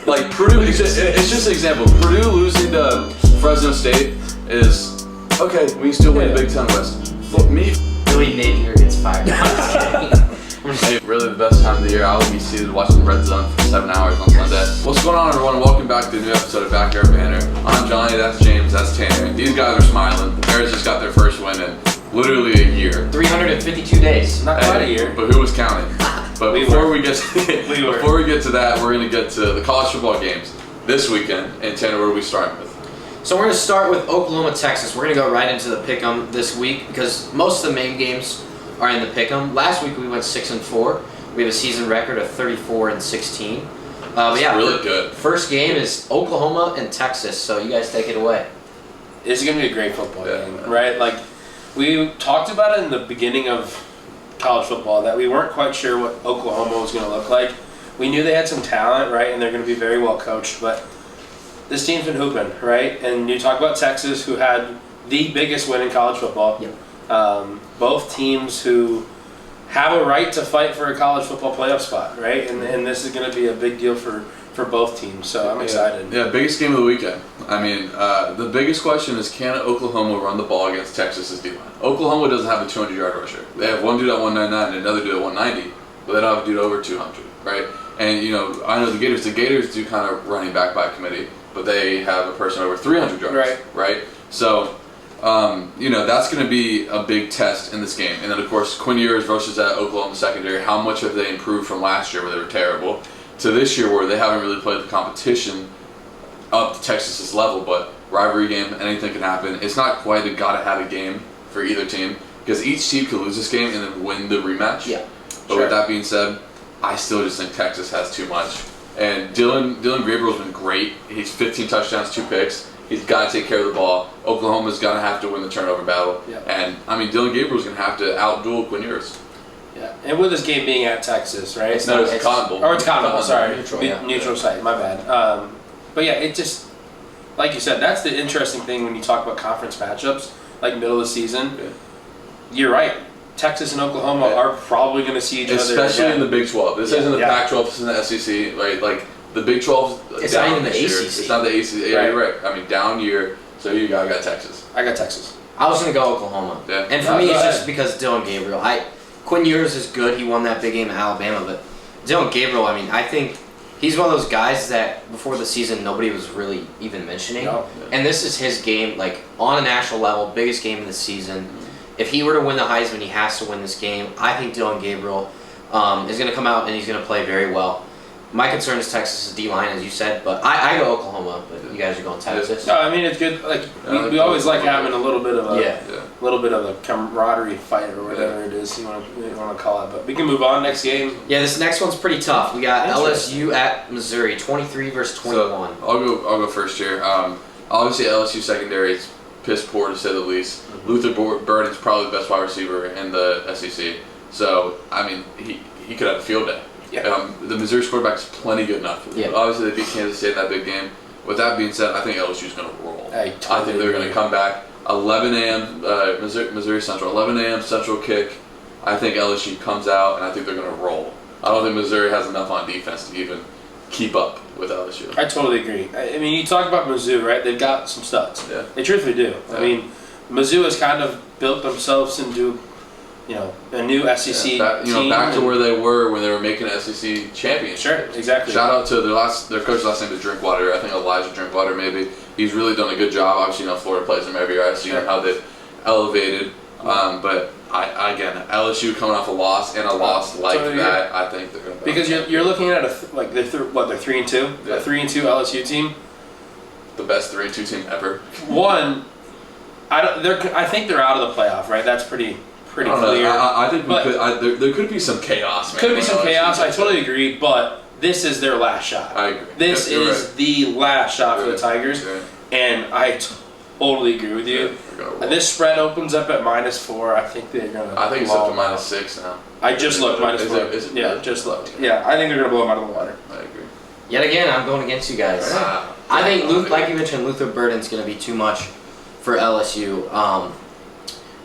Like Purdue, it's just an example. Purdue losing to Fresno State is okay. We still win the Big Ten West. But me, Billy Napier gets fired. I'm just kidding. hey, really the best time of the year. I will be seated watching the Red Zone for 7 hours on Sunday. What's going on, everyone? Welcome back to a new episode of Backyard Banter. I'm Johnny. That's James. That's Tanner. These guys are smiling. The Bears just got their first win in literally a year. 352 days. Not quite a year. But who was counting? But before we get to that, we're going to get to the college football games this weekend. And Tanner, what are we starting with? So we're going to start with Oklahoma, Texas. We're going to go right into the pick'em this week because most of the main games are in the pick'em. Last week we went 6-4. We have a season record of 34-16. But yeah, really good. First game is Oklahoma and Texas. So you guys take it away. It's going to be a great football game, right? Like we talked about it in the beginning of college football that we weren't quite sure what Oklahoma was going to look like. We knew they had some talent, right, and they're going to be very well coached, but this team's been hooping, right? And you talk about Texas, who had the biggest win in college football. Yep. Both teams who have a right to fight for a college football playoff spot, right? And this is going to be a big deal for both teams, so I'm excited. Yeah, biggest game of the weekend. I mean, the biggest question is, can Oklahoma run the ball against Texas's D-line? Oklahoma doesn't have a 200-yard rusher. They have one dude at 199 and another dude at 190, but they don't have a dude over 200, right? And, you know, I know the Gators do kind of running back by committee, but they have a person over 300 yards, right? So, you know, that's going to be a big test in this game. And then, of course, Quinn Ewers versus that Oklahoma secondary. How much have they improved from last year where they were terrible to this year where they haven't really played the competition up to Texas's level, but rivalry game, anything can happen. It's not quite a gotta-have-it game for either team because each team could lose this game and then win the rematch. Yeah. But with that being said, I still just think Texas has too much. And Dylan Gabriel's been great. He's 15 touchdowns, 2 picks. He's got to take care of the ball. Oklahoma's going to have to win the turnover battle. Yeah. And, I mean, Dylan Gabriel's going to have to outduel Quinn Ewers. Yeah, and with this game being at Texas, right? It's Cotton Bowl. Or it's Cotton Bowl, sorry. Neutral site, my bad. But yeah, it just, like you said, that's the interesting thing when you talk about conference matchups, like middle of the season. Yeah. You're right. Texas and Oklahoma are probably going to see each other. Especially in the Big 12. This isn't the Pac-12, this isn't the SEC, right? Like, the Big 12 it's down not even the this year. ACC. It's not the ACC. Yeah, you're right. I mean, down year. So you got Texas. I got Texas. I was going to go Oklahoma. Yeah. And for me, it's just because Dylan Gabriel. Quinn Ewers is good. He won that big game at Alabama. But Dylan Gabriel, I mean, I think he's one of those guys that before the season nobody was really even mentioning. No. And this is his game, like on a national level, biggest game of the season. Mm-hmm. If he were to win the Heisman, he has to win this game. I think Dylan Gabriel is going to come out and he's going to play very well. My concern is Texas's D-line, as you said, but I go Oklahoma, but you guys are going Texas. No, I mean it's good. Like we always like having a little bit of a camaraderie fight or whatever it is you want to call it. But we can move on. Next game. Yeah, this next one's pretty tough. We got LSU at Missouri, 23 versus 21. So I'll go first here. Obviously LSU secondary is piss poor to say the least. Mm-hmm. Luther Burden's probably the best wide receiver in the SEC. So I mean he could have a field day. Yeah. The Missouri quarterback's plenty good enough. Yeah. Obviously, they beat Kansas State in that big game. With that being said, I think LSU's going to roll. I think they're going to come back. 11 a.m. Missouri Central. 11 a.m. Central kick. I think LSU comes out, and I think they're going to roll. I don't think Missouri has enough on defense to even keep up with LSU. I totally agree. I mean, you talk about Mizzou, right? They've got some studs. Yeah. They truthfully do. Yeah. I mean, Mizzou has kind of built themselves into a new SEC team. Back to where they were when they were making an SEC championship. Sure, exactly. Shout out to their coach's last name is Drinkwater. I think Elijah Drinkwater maybe. He's really done a good job. Obviously, Florida plays them every year. I see how they've elevated. But again, LSU coming off a loss and a loss like that, I think they're going to. Because you're looking at they're 3-2, a 3-2 LSU team. The best 3-2 team ever. I think they're out of the playoff, right? That's pretty clear. I think there could be some chaos. Could be some chaos. I totally agree, but this is their last shot. I agree. This is the last shot for the Tigers, and I totally agree with you. This spread opens up at -4. I think they're gonna. I think it's up to -6 now. I just looked -4. Yeah, just looked. Yeah, I think they're gonna blow them out of the water. I agree. Yet again, I'm going against you guys. I think, like you mentioned, Luther Burden's going to be too much for LSU.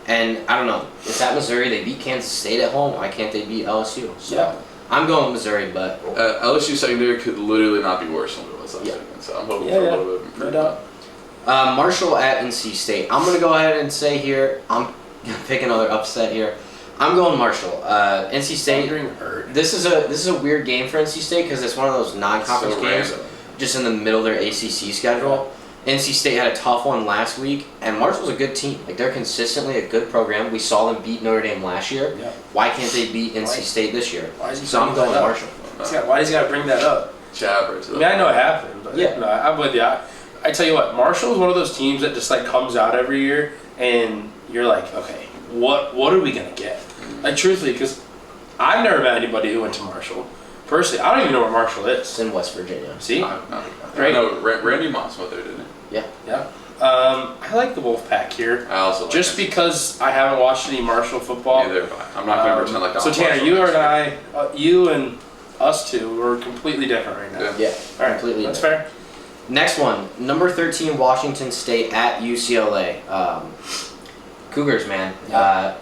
And I don't know. It's at Missouri. They beat Kansas State at home. Why can't they beat LSU? So I'm going with Missouri, but LSU secondary could literally not be worse than it Louisville last Yeah. weekend, so I'm hoping Yeah, for yeah. a little bit. No doubt. Marshall at NC State. I'm going to go ahead and say here, I'm going to pick another upset here. I'm going Marshall. NC State. This is a weird game for NC State because it's one of those non-conference games, random. just in the middle of their ACC schedule. NC State had a tough one last week, and Marshall's a good team. Like, they're consistently a good program. We saw them beat Notre Dame last year. Yeah. Why can't they beat NC State this year? Why is he So I'm bringing going that up? Marshall. Why does he got to bring that up? Jabbers. I mean, I know it happened, but Yeah. no, I'm with you. I tell you what, Marshall is one of those teams that just like comes out every year, and you're like, okay, what are we gonna get? Like truthfully, because I've never met anybody who went to Marshall. Personally, I don't even know where Marshall It's is. in West Virginia. See? I Great. know Randy Moss went there, didn't he? Yeah. I like the Wolfpack here. I also like Just it. because I haven't watched any Marshall football. Neither have I. I'm not going to pretend like I'm So a Tanner, Marshall you fan. and I, you and us two, we're completely different right now. Yeah. Yeah, All right, completely. that's different. fair. Next one, number 13, Washington State at UCLA. Cougars, man.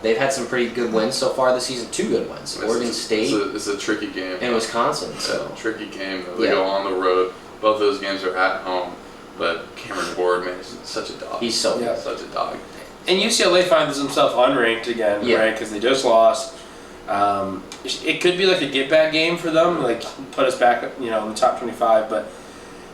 They've had some pretty good wins so far this season. 2 good wins. Oregon State It's a tricky game. and Wisconsin. So Yeah, tricky game. They Yeah. go on the road. Both those games are at home. But Cameron Ward, man, is such a dog. he's so Yeah. good. Such a dog. And UCLA finds himself unranked again, Yeah. right? Because they just lost. It could be like a get-back game for them, like put us back, in the top 25. But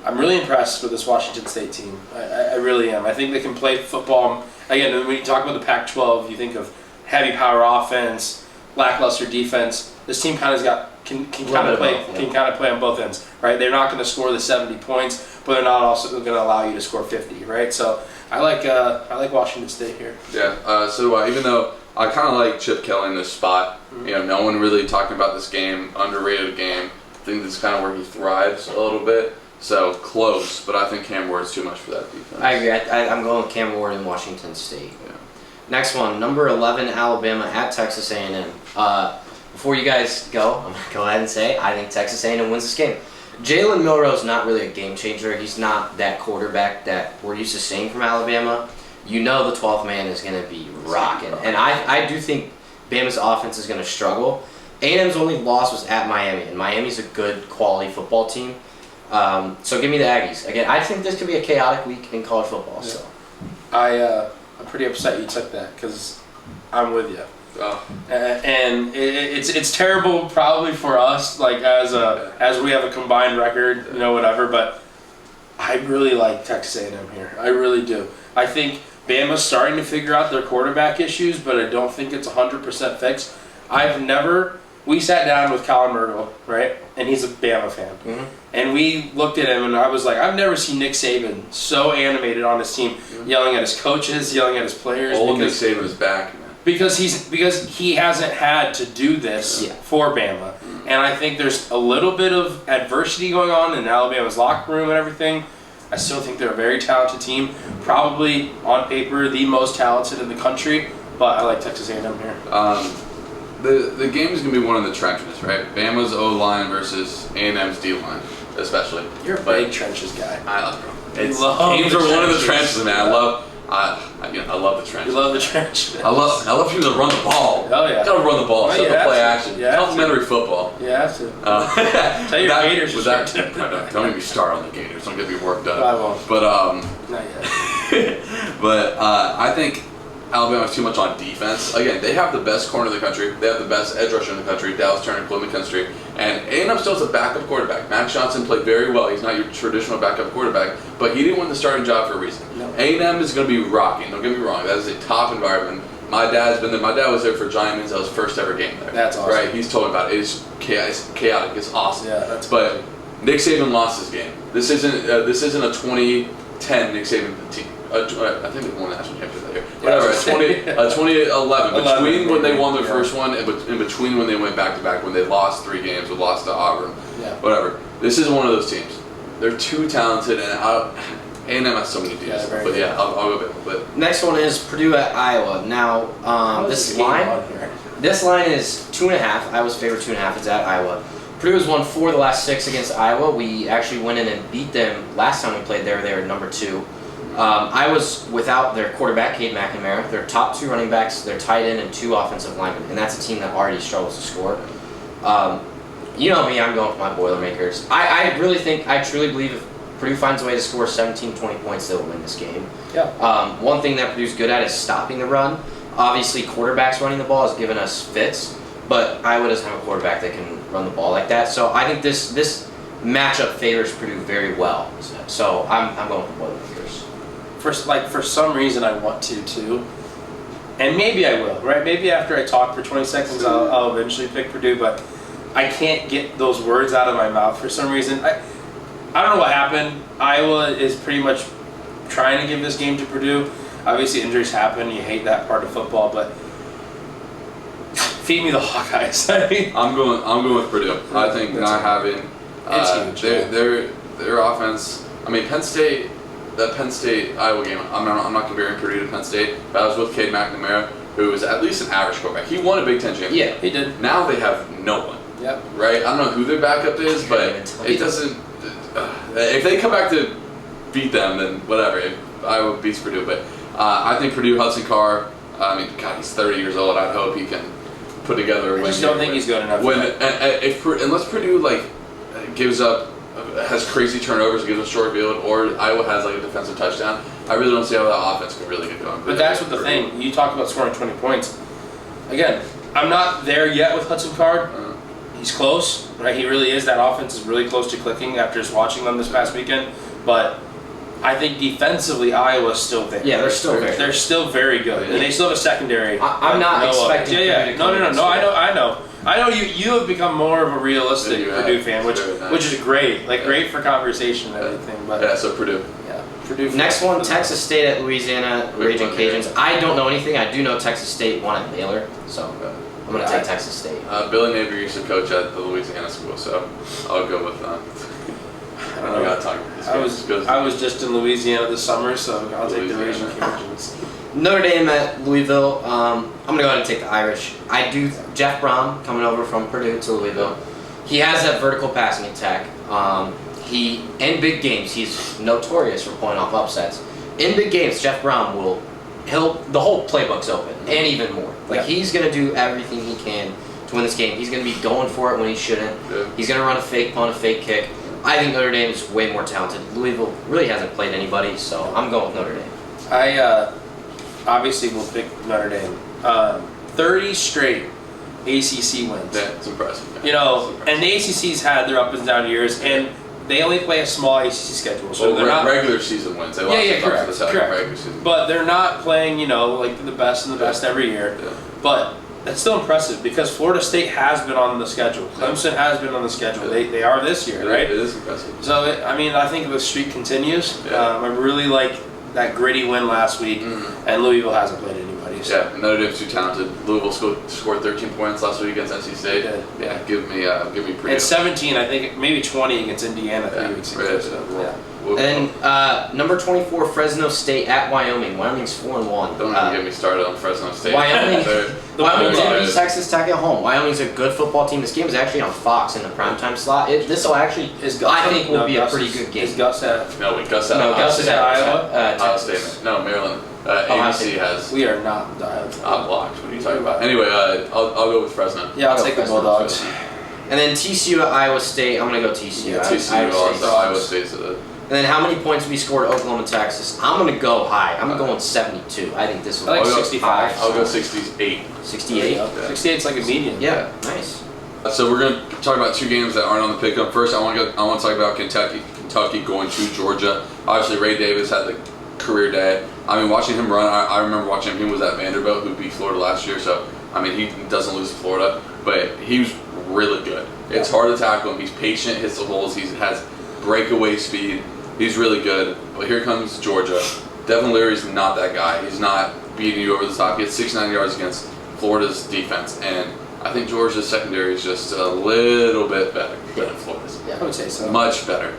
I'm really impressed with this Washington State team. I really am. I think they can play football. Again, when you talk about the Pac-12, you think of heavy power offense, lackluster defense. This team kind of can kind of play on both ends, right? They're not going to score the 70 points, but they're not also going to allow you to score 50, right? So I like Washington State here. Yeah, so do I. Even though I kind of like Chip Kelly in this spot. No one really talking about this game, underrated game. I think this is kind of where he thrives a little bit. So close, but I think Cam Ward's too much for that defense. I agree. I'm going with Cam Ward in Washington State. Yeah. Next one, number 11, Alabama at Texas A&M. Before you guys go, I'm going to go ahead and say I think Texas A&M wins this game. Jalen Milroe's not really a game changer. He's not that quarterback that we're used to seeing from Alabama. The 12th man is going to be rocking. And I do think Bama's offense is going to struggle. A&M's only loss was at Miami, and Miami's a good quality football team. So give me the Aggies. Again, I think this could be a chaotic week in college football. Yeah. So I'm pretty upset you took that because I'm with you. Oh. And it's terrible probably for us, like as we have a combined record, whatever. But I really like Texas A&M here. I really do. I think Bama's starting to figure out their quarterback issues, but I don't think it's 100% fixed. We sat down with Colin Myrtle, right? And he's a Bama fan. Mhm. And we looked at him, and I was like, I've never seen Nick Saban so animated on his team, yelling at his coaches, yelling at his players. Old Nick Saban's back, man. Because he hasn't had to do this for Bama. And I think there's a little bit of adversity going on in Alabama's locker room and everything. I still think they're a very talented team. Probably, on paper, the most talented in the country. But I like Texas A&M here. The game is going to be one of the trenches, right? Bama's O-line versus A&M's D-line, especially. You're a big trenches guy. I love it. love Games the are one of the trenches. trenches, man. I love the trenches. You love the trench. I love people that run the ball. Oh, yeah. Gotta run the ball. Oh, Set you the have play to. action. You have to. Complimentary football. You have to. Tell your Gators to start. Don't even start on the Gators. Don't get me worked up. I won't. But Not yet. I think Alabama's too much on defense. Again, they have the best corner in the country. They have the best edge rusher in the country. Dallas Turner, in the country. And A&M still has a backup quarterback. Max Johnson played very well. He's not your traditional backup quarterback, but he didn't win the starting job for a reason. No. A&M is going to be rocking. Don't get me wrong. That is a top environment. My dad's been there. My dad was there for Johnny Manziel's first ever game there. That's awesome. Right? He's told me about it. It's chaotic. It's awesome. Yeah, that's But Nick Saban lost his game. This isn't a 2010 Nick Saban team. I think they won the national championship that year. Whatever. 2011. Between when they won their first one and in between when they went back to back, when they lost 3 games, or lost to Auburn. Yeah. Whatever. This is one of those teams. They're too talented, and A&M has so many teams. Yeah, very but good. yeah, I'll go Bama. But next one is Purdue at Iowa. Now this line is 2.5. Iowa's favorite 2.5. It's at Iowa. Purdue has won 4 of the last 6 against Iowa. We actually went in and beat them last time we played there. They were number 2. Iowa's without their quarterback, Cade McNamara, their top 2 running backs, their tight end, and 2 offensive linemen. And that's a team that already struggles to score. You know me, I'm going for my Boilermakers. I truly believe if Purdue finds a way to score 17, 20 points, they'll win this game. Yeah. One thing that Purdue's good at is stopping the run. Obviously, quarterbacks running the ball has given us fits, but Iowa doesn't have a quarterback that can run the ball like that. So I think this matchup favors Purdue very well. So I'm going with the Boilermakers. For some reason, I want to too, and maybe I will. Right? Maybe after I talk for 20 seconds, I'll eventually pick Purdue, but I can't get those words out of my mouth for some reason. I don't know what happened. Iowa is pretty much trying to give this game to Purdue. Obviously, injuries happen. You hate that part of football, but feed me the Hawkeyes. I mean, I'm going with Purdue. I think not having their offense. I mean, that Penn State Iowa game. I'm not comparing Purdue to Penn State, but I was with Cade McNamara, who is at least an average quarterback. He won a Big Ten championship. Yeah, he did. Now they have no one. Yep. Right? I don't know who their backup is, but it doesn't. If they come back to beat them, then whatever. Iowa beats Purdue, but I think Purdue, Hudson Card. I mean, God, he's 30 years old. I'd hope he can put together a win. I just don't think he's good enough. Unless Purdue gives up, has crazy turnovers, gives a short field, or Iowa has a defensive touchdown, I really don't see how that offense can really get going. But that's what the thing. You talk about scoring 20 points. Again, I'm not there yet with Hudson Card. He's close, right? He really is. That offense is really close to clicking after just watching them this past weekend. But I think defensively, Iowa's still there. Yeah, they're still very. They're still very good, and they still have a secondary. I'm not expecting. No. I know. You have become more of a realistic Purdue fan, which is great. Great for conversation and everything. But so Purdue. Yeah, Purdue. Next one, Texas State at Louisiana, Raging Cajuns. I don't know anything. I do know Texas State won at Baylor, so I'm going to take Texas State. Billy Napier used to coach at the Louisiana school, so I'll go with I got to talk about this. I was just in Louisiana this summer, so I'll take the Raging Cajuns. Notre Dame at Louisville. I'm going to go ahead and take the Irish. Jeff Brom coming over from Purdue to Louisville. He has that vertical passing attack. In big games, he's notorious for pulling off upsets. In big games, Jeff Brom the whole playbook's open, and even more. He's going to do everything he can to win this game. He's going to be going for it when he shouldn't. Yeah. He's going to run a fake punt, a fake kick. I think Notre Dame is way more talented. Louisville really hasn't played anybody, so I'm going with Notre Dame. I obviously will pick Notre Dame. 30 straight ACC wins. That's impressive. And the ACC's had their up and down years, and they only play a small ACC schedule, so they're not regular season wins. They lost correct. Regular season. But they're not playing, the best and the best every year. Yeah. But that's still impressive because Florida State has been on the schedule. Clemson has been on the schedule. They are this year, right? It is impressive. So I think the streak continues. Yeah. I really like that gritty win last week, and Louisville hasn't played anybody. So. Yeah, Notre Dame's too talented. Louisville scored 13 points last week against NC State. Yeah, give me Purdue. And 17, I think maybe 20 against Indiana 3 weeks ago. Right, So. And number 24, Fresno State at Wyoming. Wyoming's 4-1. Don't even get me started on Fresno State. Wyoming Wyoming beat Texas Tech at home. Wyoming's a good football team. This game is actually on Fox in the primetime slot. This will actually, I think, will be a pretty good game. Is Gus at? Gus at Iowa. Ohio State. No, Maryland. ABC has. We are not dialed. Blocked. What are you talking about? Anyway, I'll go with Fresno. Yeah, I'll take the Bulldogs. And then TCU at Iowa State. I'm going to go TCU. Yeah, TCU also. Iowa State's And then how many points we scored Oklahoma, Texas? I'm going to go high. I'm going 72. I think this will I be like 65. I'll go 68. 68? 68's like a median. Yeah, nice. So we're going to talk about two games that aren't on the pickup. First, I want to talk about Kentucky going to Georgia. Obviously, Ray Davis had the career day. I mean, watching him run, I remember watching him. He was at Vanderbilt, who beat Florida last year. So, I mean, he doesn't lose to Florida, but he was really good. It's hard to tackle him. He's patient, hits the holes. He has breakaway speed. He's really good. But here comes Georgia. Devin Leary's not that guy. He's not beating you over the top. He had 69 yards against Florida's defense, and I think Georgia's secondary is just a little bit better than Florida's. Yeah, I would say so. Much better.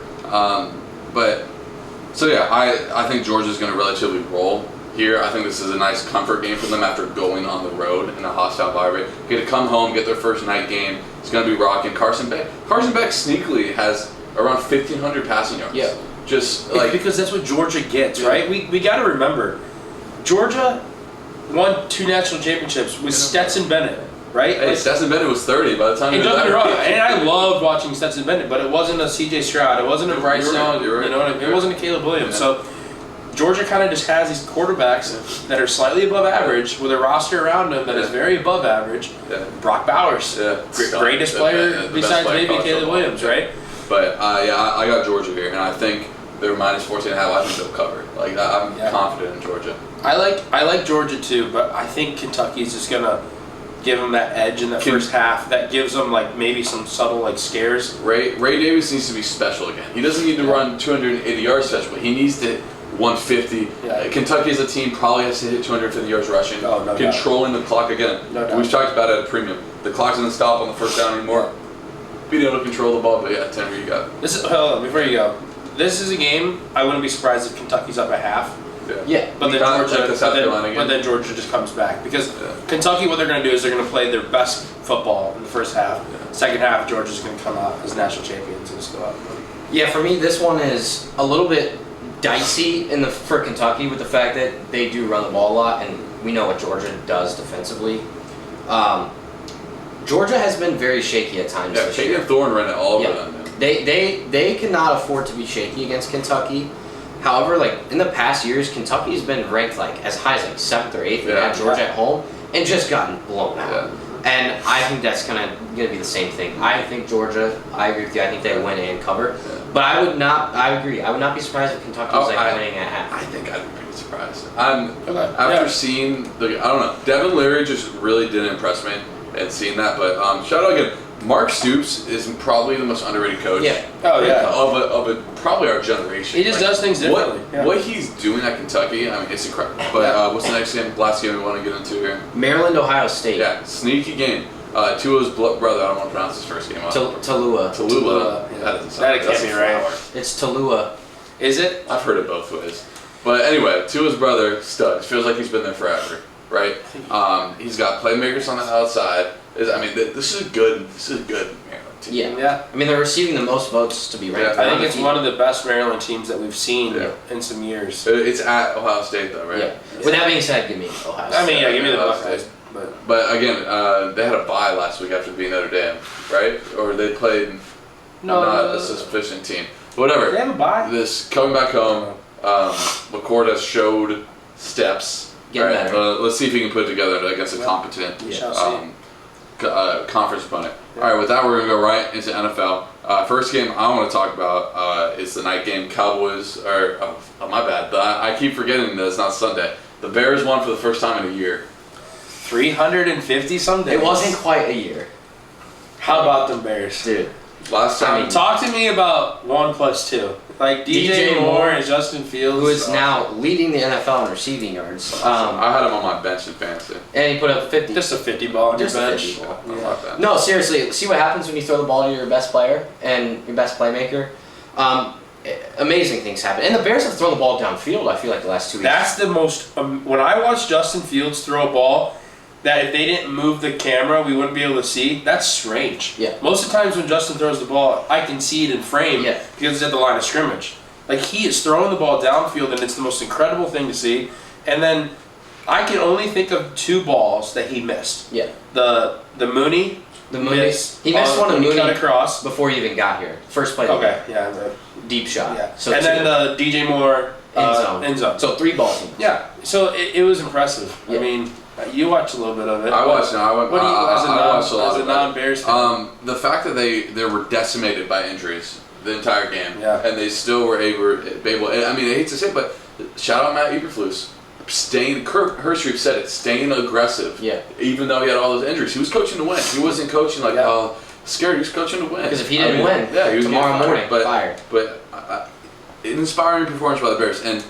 I think Georgia's going to relatively roll here. I think this is a nice comfort game for them after going on the road in a hostile environment. Get to come home, get their first night game. It's going to be rocking. Carson Beck sneakily has around 1,500 passing yards. Yeah. Just because that's what Georgia gets, right? We got to remember, Georgia won 2 national championships with Stetson Bennett. right? Hey, Like, Stetson Bennett was 30 by the time and he was don't get me there. wrong, and I loved watching Stetson Bennett, but it wasn't a C.J. Stroud, it wasn't a Bryce You're right, Young, you're right, you know what I mean? you're It wasn't a right. Caleb Williams. Yeah. So Georgia kind of just has these quarterbacks that are slightly above average with a roster around them that is very above average. Yeah. Brock Bowers, greatest player the best besides player in maybe college Caleb football. Williams, right? But I got Georgia here, and I think they're minus 14.5. I think they'll cover. Like I'm confident in Georgia. I like Georgia too, but I think Kentucky's just gonna give them that edge in the first half. That gives them like maybe some subtle like scares. Ray Davis needs to be special again. He doesn't need to run 280 yards special, but he needs to hit 150. Yeah. Kentucky as a team probably has to hit 250 yards rushing. Oh, no doubt. Controlling the clock again. No doubt. We've talked about it at premium. The clock doesn't stop on the first down anymore. Being able to control the ball, but yeah, Tim, what you got? This is hold on before you go. This is a game I wouldn't be surprised if Kentucky's up at half. Yeah. But then Not Georgia, like the South Carolina game. but then Georgia just comes back because Kentucky. What they're going to do is they're going to play their best football in the first half. Second half, Georgia's going to come out as national champions and just go out. Yeah, for me, this one is a little bit dicey for Kentucky with the fact that they do run the ball a lot, and we know what Georgia does defensively. Georgia has been very shaky at times Yeah, this year. Caden Thorne ran it all Yeah. over them. Man. They cannot afford to be shaky against Kentucky. However, like in the past years, Kentucky's been ranked like as high as like 7th or 8th, and Yeah. had Georgia at home and just gotten blown out. Yeah. And I think that's gonna be the same thing. I think Georgia. I agree with you. I think they win and cover. Yeah. But I would not. I agree. I would not be surprised if Kentucky was like I winning at half. I think I'd be pretty surprised. After Yeah. seeing I don't know, Devin Leary just really didn't impress me and seeing that. But shout out again, Mark Stoops is probably the most underrated coach. Yeah. Oh yeah. Of probably our generation. He just does things differently. What he's doing at Kentucky, I mean, it's incredible. But what's the next game? Last game we want to get into here? Maryland, Ohio State. Yeah, sneaky game. Tua's brother. I don't want to pronounce his first game. Tallulah. Tallulah. Yeah. That doesn't sound That right. can't That's be a right. flower. It's Tallulah. Is it? I've heard it both ways. But anyway, Tua's brother, stud. Feels like he's been there forever, right? He's got playmakers on the outside. This is a good Maryland team. Yeah. Yeah. I mean, they're receiving the most votes to be ranked. Yeah. I think it's one of the best Maryland teams that we've seen Yeah. in some years. It's at Ohio State though, right? Yeah. With that being said, give me Ohio State. I mean, yeah, give me the Ohio Buckeyes. State. But But again, they had a bye last week after beating Notre Dame, right? Or they played not a sufficient team. Whatever. they have a bye. This coming back home, McCord has showed steps. Getting right? better. Let's see if he can put it together against a competent We shall see. conference opponent. Yeah. All right, with that, we're gonna go right into NFL. First game I want to talk about is the night game. Cowboys, my bad. I keep forgetting that it's not Sunday. The Bears won for the first time in a year. 350 some days. It wasn't quite a year. How about them Bears? Dude. Last time, I mean, Talk to me about 1+2. Like DJ Moore and Justin Fields. Who is now leading the NFL in receiving yards. I had him on my bench in fantasy. And he put up 50. just a 50 ball on your Just a bench. 50 ball. I like that. No, seriously, see what happens when you throw the ball to your best player and your best playmaker? Amazing things happen. And the Bears have thrown the ball downfield, I feel like, the last 2 weeks. That's the most. When I watched Justin Fields throw a ball, that if they didn't move the camera, we wouldn't be able to see. That's strange. Yeah. Most of the times when Justin throws the ball, I can see it in frame Yeah. because it's at the line of scrimmage. Like he is throwing the ball downfield, and it's the most incredible thing to see. And then I can only think of 2 balls that he missed. Yeah. The Mooney. The Mooney. miss He missed one of when he cut Mooney across. before he even got here. First play. of the Okay. Yeah. deep shot. Yeah. So and then the DJ Moore end zone. So 3 balls. Yeah. So it was impressive. Yeah. I mean, you watched a little bit of it. I watched. No, I went. What do you, as a I watched a lot of it. non-Bears fan? The fact that they were decimated by injuries the entire game, Yeah. and they still were able. I mean, I hate to say it, but shout out Matt Eberflus. Kirk Herbstreit said it. Staying aggressive. Yeah. Even though he had all those injuries, he was coaching to win. He wasn't coaching like scared. He was coaching to win. Because if he didn't win, yeah, he was tomorrow getting morning, fired. fired. But an inspiring performance by the Bears. And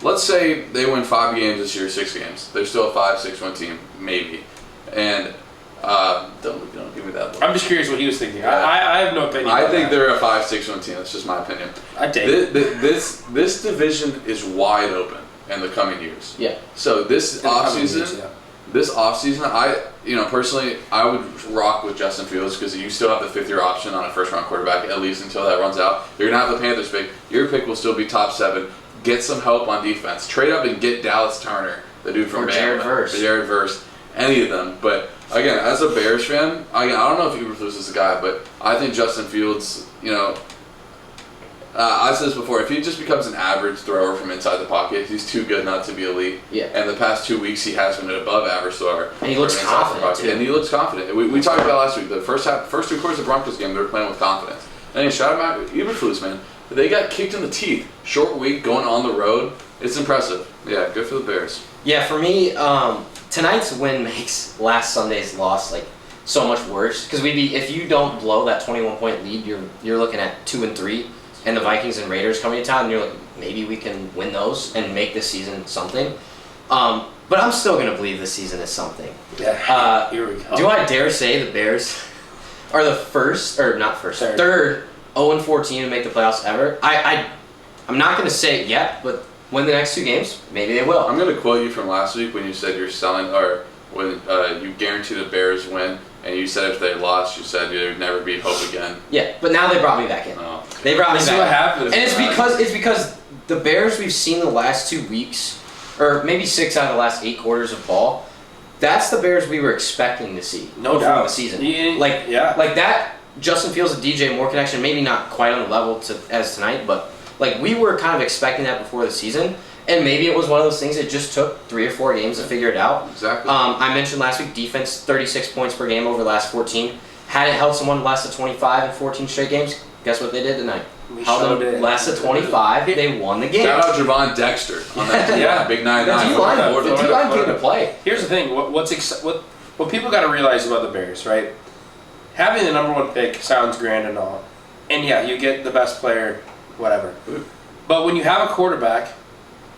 let's say they win 5 games this year, 6 games. They're still a 5-6-1 team, maybe. And don't give me that look. I'm just curious what he was thinking. Yeah. I have no opinion. I on think that. they're a 5-6-1 team. That's just my opinion. I take it. This division is wide open in the coming years. Yeah. So this In the coming offseason, years, yeah. personally, I would rock with Justin Fields because you still have the 5th-year option on a first-round quarterback at least until that runs out. You're gonna have the Panthers pick. Your pick will still be top 7. Get some help on defense. Trade up and get Dallas Turner, the dude from Or Jared Bama, Verse. Jared Verse, any of them. But again, as a Bears fan, I don't know if Eberflus is the guy, but I think Justin Fields, I said this before, if he just becomes an average thrower from inside the pocket, he's too good not to be elite. Yeah. And the past 2 weeks, he has been an above average thrower. And he looks confident, too. And he looks confident. We talked about last week, the first 3 quarters of the Broncos game, they were playing with confidence. And shout out Eberflus, man. They got kicked in the teeth. Short week, going on the road. It's impressive. Yeah, good for the Bears. Yeah, for me, tonight's win makes last Sunday's loss so much worse. Because if you don't blow that 21-point lead, you're looking at 2-3, and the Vikings and Raiders coming to town, and you're like, maybe we can win those and make this season something. But I'm still gonna believe this season is something. Yeah. Here we go. Do I dare say the Bears are the third 0-14 to make the playoffs ever? I'm not gonna say it yet, but win the next 2 games, maybe they will. I'm going to quote you from last week when you said you're selling, or when you guarantee the Bears win, and you said if they lost, you said there'd never be hope again. Yeah, but now they brought me back in. Oh. They brought me This back is what in. happens. And it's because the Bears we've seen the last 2 weeks, or maybe 6 out of the last 8 quarters of ball, that's the Bears we were expecting to see No before doubt. the season. Yeah. Like that Justin Fields and DJ Moore connection, maybe not quite on the level as tonight, but we were kind of expecting that before the season. And maybe it was one of those things that just took 3 or 4 games to figure it out. Exactly. I mentioned last week, defense 36 points per game over the last 14. Hadn't held someone less than 25 in 14 straight games. Guess what they did tonight? Held them less than 25. They won the game. Shout out Javon Dexter on that big 9-9. The D-line came to play. Here's the thing. What people got to realize about the Bears, right? Having the number 1 pick sounds grand and all, and yeah, you get the best player, whatever. But when you have a quarterback,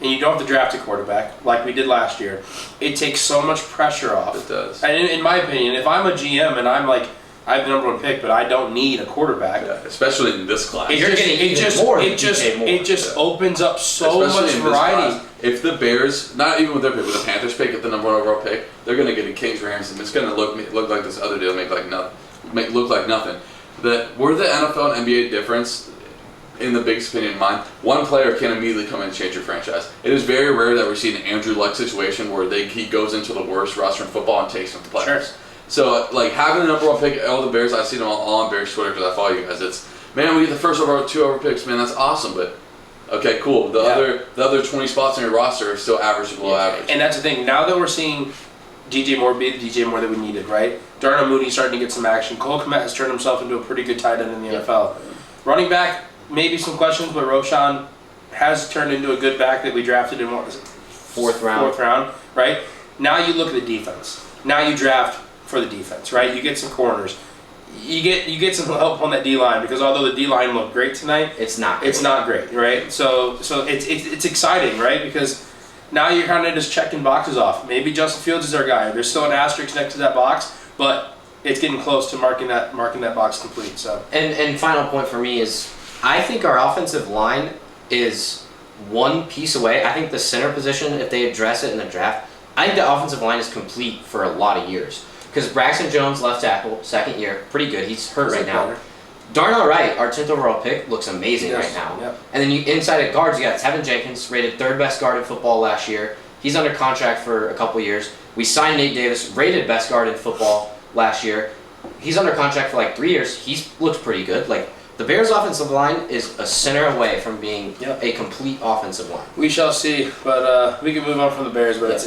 and you don't have to draft a quarterback like we did last year, it takes so much pressure off. It does. And in my opinion, if I'm a GM and I'm like, I have the number 1 pick, but I don't need a quarterback. Yeah, especially in this class. It just opens up so much variety. If the Bears, not even with their pick, with the Panthers pick at the number 1 overall pick, they're going to get a Kings Rams, and it's going to look like this other deal, look like nothing. We're the NFL and NBA difference. In the biggest opinion of mine, one player can immediately come in and change your franchise. It is very rare that we see an Andrew Luck situation where he goes into the worst roster in football and takes them to players. Sure. So, having the number 1 pick, all the Bears, I see them all on Bears Twitter because I follow you guys. It's, man, we get the first 2 over picks, man, that's awesome, but okay, cool. The other 20 spots on your roster are still average to below average. And that's the thing. Now that we're seeing DJ Moore be the DJ Moore that we needed, right? Darnell Mooney starting to get some action. Cole Kmet has turned himself into a pretty good tight end in the NFL. Running back, maybe some questions, but Roshan has turned into a good back that we drafted in fourth round, right? Now you look at the defense. Now you draft for the defense, right? You get some corners. You get some help on that D-line because although the D-line looked great tonight, it's not great, right? So it's exciting, right? Because now you're kind of just checking boxes off. Maybe Justin Fields is our guy. There's still an asterisk next to that box, but it's getting close to marking that box complete. So and final point for me is, I think our offensive line is one piece away. I think the center position, if they address it in the draft, I think the offensive line is complete for a lot of years. Because Braxton Jones, left tackle, 2nd year, pretty good. He's hurt right now. Darnell Wright, our 10th overall pick, looks amazing right now. Yep. And then inside at guards, you got Tevin Jenkins, rated 3rd best guard in football last year. He's under contract for a couple years. We signed Nate Davis, rated best guard in football last year. He's under contract for 3 years. He's looked pretty good. The Bears' offensive line is a center away from being a complete offensive line. We shall see, but we can move on from the Bears. But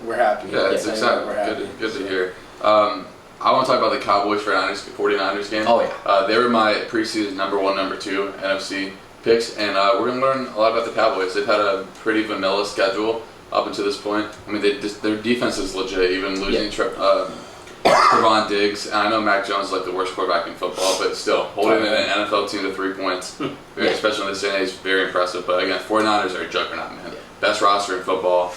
we're happy. Yeah, it's exciting. We're happy. Good to hear. I want to talk about the Cowboys 49ers game. Oh yeah. They were my preseason number 1, number 2 NFC picks, and we're gonna learn a lot about the Cowboys. They've had a pretty vanilla schedule up until this point. I mean, their defense is legit, even losing Trevon Diggs. And I know Mac Jones is the worst quarterback in football, but still, holding an NFL team to 3 points, especially in this day and age, is very impressive. But again, 49ers are a juggernaut, man. Best roster in football.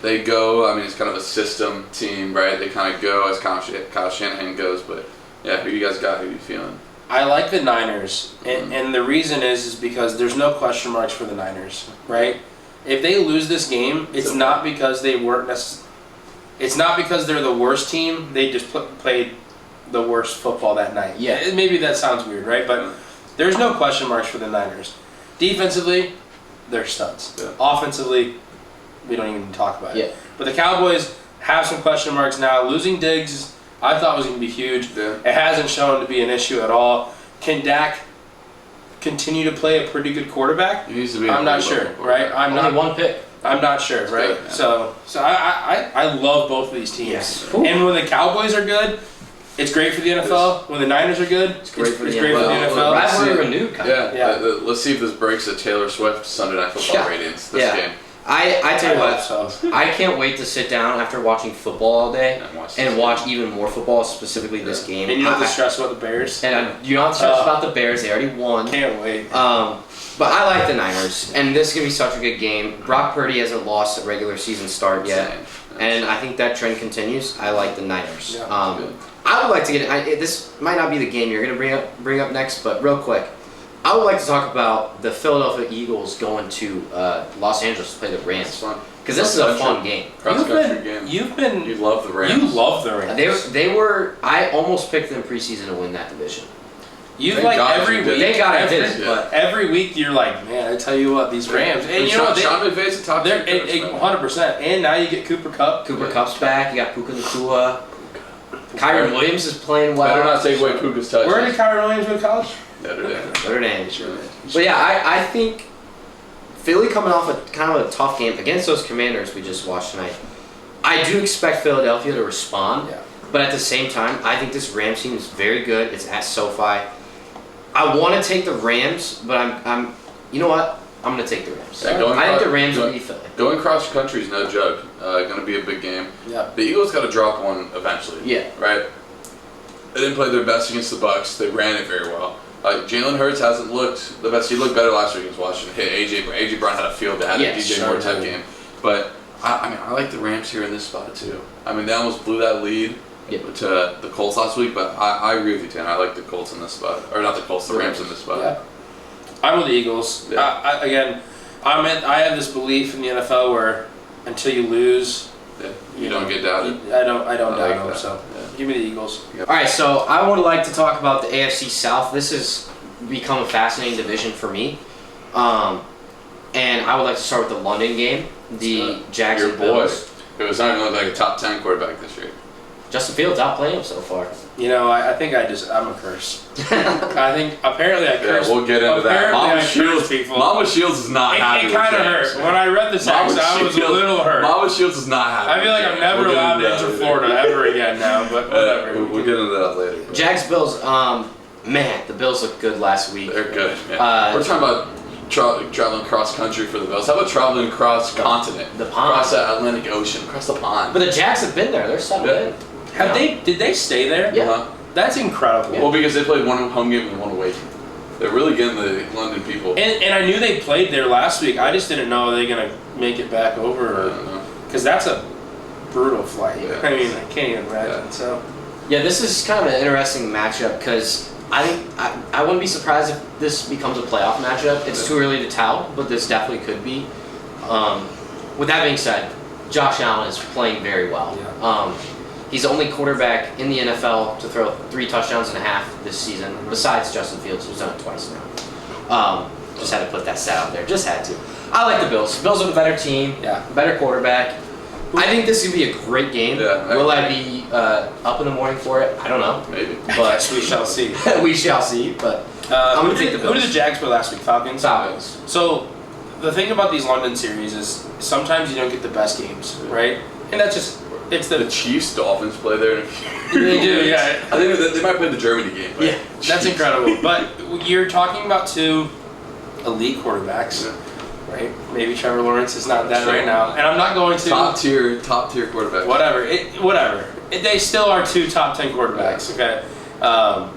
They go, I mean, it's kind of a system team, right? They kind of go as Kyle Shanahan goes, but yeah, who you guys got? Who you feeling? I like the Niners, and the reason is because there's no question marks for the Niners, right? If they lose this game, it's not because they weren't it's not because they're the worst team. They just played the worst football that night. Yeah. Maybe that sounds weird, right? But there's no question marks for the Niners. Defensively, they're studs. Yeah. Offensively, we don't even talk about it. Yeah. But the Cowboys have some question marks now. Losing Diggs, I thought was going to be huge. Yeah. It hasn't shown to be an issue at all. Can Dak continue to play a pretty good quarterback? He needs to be. I'm not sure, right? Only one pick. I'm not sure, right? good, yeah. So I love both of these teams. Yes. And when the Cowboys are good, it's great for the NFL. When the Niners are good, it's great for the NFL. Rivalry renewed, kind of. Yeah. Let's see if this breaks the Taylor Swift Sunday Night Football ratings this game. I tell you I what, hope so. I can't wait to sit down after watching football all day and watch even more football, specifically this game. And you don't have to stress about the Bears. And you don't have to stress about the Bears. They already won. Can't wait. But I like the Niners, and this is going to be such a good game. Brock Purdy hasn't lost a regular season start yet, and I think that trend continues. I like the Niners. Yeah, I would like to get this might not be the game you're going to bring up next, but real quick, I would like to talk about the Philadelphia Eagles going to Los Angeles to play the Rams, because this is a fun game. Cross-country game. You love the Rams. You love the Rams. They were. I almost picked them preseason to win that division. You've like every week. They got it, did, but every week you're like, man, I tell you what, these Rams. And you know what? Sean McVay's a top they're 100%. And now you get Cooper Kupp. Cooper Kupp's back. You got Puka Nacua. Kyron Williams is playing well. Better not take away Puka's touches. Where did Kyron Williams go to college? Notre Dame. But yeah, I think Philly coming off a kind of a tough game against those Commanders we just watched tonight. I do expect Philadelphia to respond, but at the same time, I think this Rams team is very good. It's at SoFi. I want to take the Rams, but I'm you know what? I'm going to take the Rams. Yeah, I think the Rams will beat Philly. Going cross country is no joke. Going to be a big game. Yeah. The Eagles got to drop one eventually. Yeah. Right? They didn't play their best against the Bucks. They ran it very well. Jalen Hurts hasn't looked the best. He looked better last week against Washington. AJ Brown had a field that had a DJ Moore type game. But I like the Rams here in this spot too. I mean, they almost blew that lead to the Colts last week, but I agree with you, Tan. I like the Colts in this spot, or not the Colts, the Rams in this spot. Yeah. I'm with the Eagles. Yeah. I have this belief in the NFL where until you lose, you don't get doubted. I don't doubt them. that. So give me the Eagles. All right, so I would like to talk about the AFC South. This has become a fascinating division for me, and I would like to start with the London game, the Jags and Bills. It was not even like a top 10 quarterback this year. Justin Fields outplaying him so far. You know, I think I'm a curse. I think apparently I cursed. Yeah, we'll get into that. Mama Shields is not happy. It kind of hurt. When I read the text, I was a little hurt. Mama Shields is not happy. I feel like I'm never allowed to enter Florida ever again now, but whatever. We'll get into that later. But. Jags Bills, man, the Bills looked good last week. They're good. Yeah. We're talking about traveling cross country for the Bills. How about traveling cross continent? The pond. Across the Atlantic Ocean, across the pond. But the Jags have been there. They're settled in. Did they stay there? Yeah. That's incredible. Well, because they played one home game and one away game. They're really getting the London people. And I knew they played there last week. I just didn't know they going to make it back over. Because that's a brutal flight. Yeah. I mean, I can't even imagine. So. Yeah, this is kind of an interesting matchup because I think I wouldn't be surprised if this becomes a playoff matchup. It's too early to tell, but this definitely could be. With that being said, Josh Allen is playing very well. Yeah. He's the only quarterback in the NFL to throw 3 touchdowns and a half this season, besides Justin Fields, who's done it twice now. Just had to put that stat out there. Just had to. I like the Bills. Bills are the better team, better quarterback. I think this would be a great game. Yeah, Will I be up in the morning for it? I don't know. Maybe. But we shall see. We shall see. But I'm going to take the Bills. Who did the Jags play last week? Falcons? Falcons. So the thing about these London series is sometimes you don't get the best games, right? And that's just... It's the Chiefs Dolphins play there. They do, yeah. I think they might play the Germany game. But That's incredible. But you're talking about 2 elite quarterbacks, right? Maybe Trevor Lawrence is not that right now, and I'm not going to top tier quarterback. Whatever. They still are 2 top 10 quarterbacks. Okay.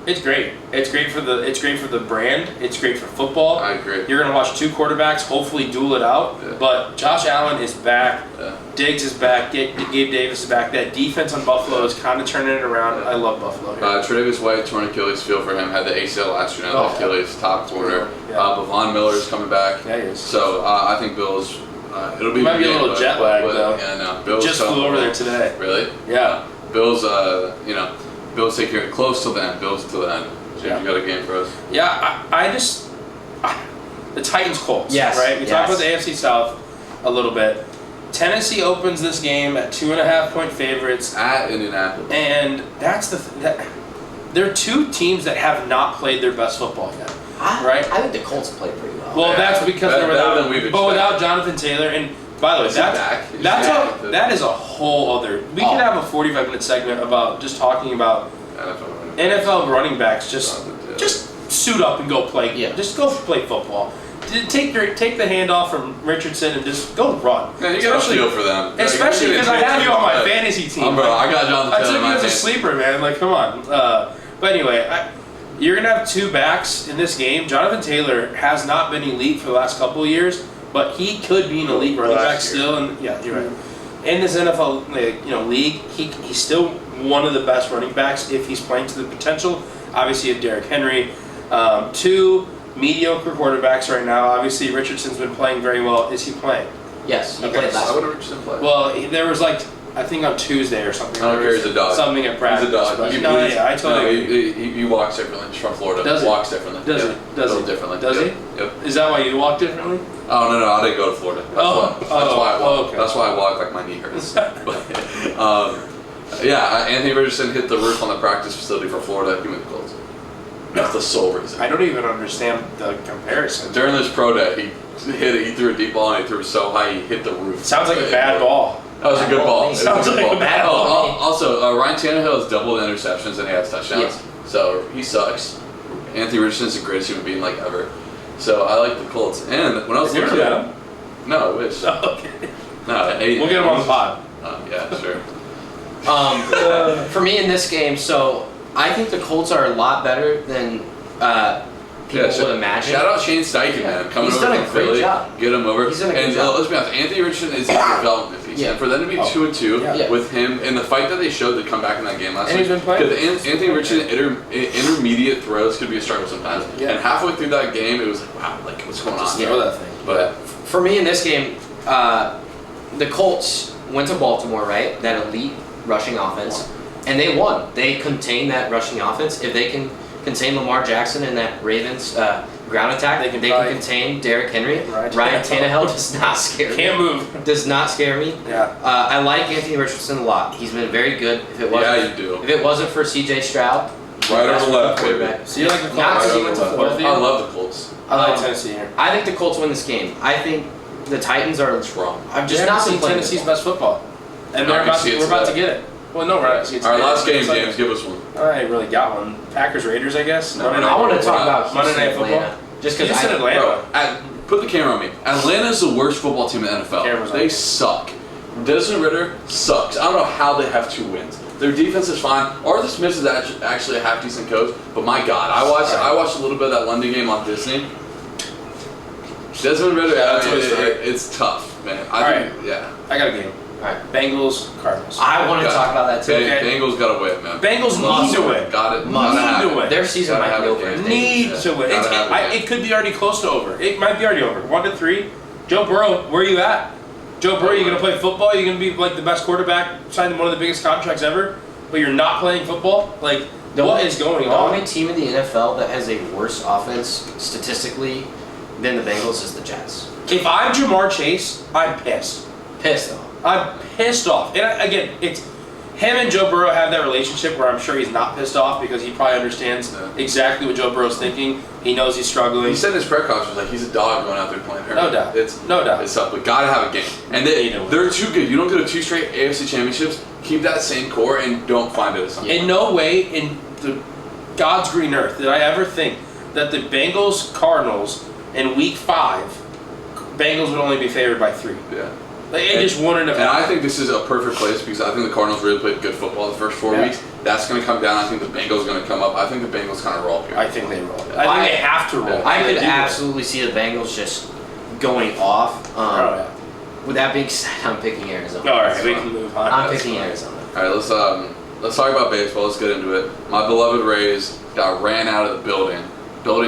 It's great. It's great for the brand. It's great for football. I agree. You're gonna watch 2 quarterbacks, hopefully duel it out. Yeah. But Josh Allen is back. Yeah. Diggs is back. Gabe Davis is back. That defense on Buffalo is kind of turning it around. I love Buffalo. Tre'Davious White, torn Achilles, feel for him. Had the ACL last year, now the Achilles, top corner. Von Miller is coming back. Yeah, he is. So I think Bills. It'll be. Might be a little jet lag though. Yeah, no. Bills just flew over there today. Really? Yeah. Bills. Bills take care of it close till the end. Bills till the end. So you got a game for us. Yeah, the Titans Colts. Yes. Right. We talked about the AFC South a little bit. Tennessee opens this game at 2.5-point favorites At Indianapolis. and that's they're two teams that have not played their best football yet, right? I think the Colts played pretty well. Well, that's because they're better than we've without expected. Jonathan Taylor. And by the way, Is he back? that is a whole other. We could have a 45-minute segment about just talking about NFL running backs. Just suit up and go play. Yeah. Just go play football. Take the handoff from Richardson and just go run. Man, you got a feel for them. Especially because I have you on my fantasy team. Bro, I got Jonathan I Taylor took in you my as a fantasy. sleeper, man. Like, come on. But anyway, you're going to have two backs in this game. Jonathan Taylor has not been elite for the last couple of years, but he could be an elite running back still. And yeah, you're right. In this NFL league, he's still one of the best running backs if he's playing to the potential. Obviously, you have Derrick Henry. Two mediocre quarterbacks right now. Obviously, Richardson's been playing very well. Is he playing? Yes, he Okay, played Why last would week. Richardson play? Well, there was I think on Tuesday or something. I don't there care, was he's a dog. Something at practice. He's a dog. but- He no, bleeds. yeah, I totally agree. He walks differently. He's from Florida. Does he? Walks differently. Does yeah. he? Does a little he? differently. Does yep. he? Yep. Is that why you walk differently? Oh no, I didn't go to Florida. That's Oh, why. That's why I walk. okay. That's why I walk like my knee hurts. But, yeah, Anthony Richardson hit the roof on the practice facility for Florida. Give me the Colts. That's the sole reason. I don't even understand the comparison. During this pro day, he hit it. He threw a deep ball and he threw it so high he hit the roof. Sounds like a bad ball. That was a good ball. It was Sounds a good like ball. a bad ball. Also, Ryan Tannehill has doubled interceptions and he has touchdowns. Yeah. So he sucks. Anthony Richardson's the greatest human being like ever. So I like the Colts. And when I was Have you ever looking met at him? no, I wish. Okay. No, We'll get him on the pod. Yeah, sure. For me in this game, so I think the Colts are a lot better than people would imagine. Shout out Shane Steichen, Yeah. man. Coming He's over done a from great Philly, job. get him over. He's done a good and job. let's be honest, Anthony Richardson is a development piece. Yeah. And for them to be 2-2 Yeah. with him in the fight that they showed to come back in that game last And week. he's been playing. Because Anthony Richardson intermediate throws could be a struggle sometimes. Yeah. And halfway through that game, it was like, wow, like what's going on? Just here? throw that thing. But For me in this game, the Colts went to Baltimore, right? That elite rushing offense, and they won. They contained that rushing offense. If they can contain Lamar Jackson and that Ravens ground attack, They they can can probably- contain Derrick Henry. Right. Ryan Tannehill does not scare me. Can't move. Does not scare me. Yeah. I like Anthony Richardson a lot. He's been very good. If it wasn't, yeah, you do. if it wasn't for C.J. Stroud, Right best over left, baby. quarterback. So you like the Colts? Not Right because he over went to left. Florida. I love the Colts. I like Tennessee here. I think the Colts win this game. I think the Titans are wrong. I've just We not haven't seen seen playing Tennessee's football. best football. And We're not gonna see it we're about to today. get it. Well, no, we're not going to see it Our today. last game, It's like- James, give us one. I ain't really got one. Packers Raiders, I guess. No, Monday no, night I want to football. talk about Monday Houston, Night Football. Atlanta. Just because Houston, Atlanta. Bro, put the camera on me. Atlanta's the worst football team in the NFL. Camera's on. They suck. Desmond Ritter sucks. I don't know how they have 2 wins. Their defense is fine. Arthur Smith is actually a half decent coach, but my God, I watched a little bit of that London game on Disney. Desmond Ritter, That's what it's it's tough, man. Yeah. I got a game. Alright. Bengals, Cardinals. I want to Got talk about that too. Okay. Bengals got to win, man. Bengals need to win. Got it. Must. Gotta have Need to it. win. Their season Gotta might have be it, over. yeah. if they Need lose. to win. Gotta have it, It could be already close to over. It might be already over. 1-3. Joe Burrow, where are you at? Joe Burrow, you gonna play football? You gonna be like the best quarterback, signed one of the biggest contracts ever, but you're not playing football? Like, what is going The on? only team in the NFL that has a worse offense statistically than the Bengals is the Jets. If I'm Jamar Chase, I'm pissed. Pissed though. I'm pissed off. And again, it's him and Joe Burrow have that relationship where I'm sure he's not pissed off because he probably understands exactly what Joe Burrow's thinking. He knows he's struggling. He said in his press conference, like, he's a dog going out there playing hurt. No doubt. No doubt. It's tough, but gotta have a game. And they're too good. You don't go to 2 straight AFC championships, keep that same core, and don't find it as something. In no way in the God's green earth did I ever think that the Bengals Cardinals in week 5, Bengals would only be favored by 3. Yeah. Like, it just wouldn't have And I happened. think this is a perfect place because I think the Cardinals really played good football the first 4 Yeah. weeks. That's going to come down. I think the Bengals are going to come up. I think the Bengals kind of roll here. I think they roll. I think they have to roll. I They could do. absolutely see the Bengals just going off. Oh, yeah. With that being said, I'm picking Arizona. All right, we can move on. I'm That's picking fine. Arizona. All right, let's talk about baseball. Let's get into it. My beloved Rays got ran out of the building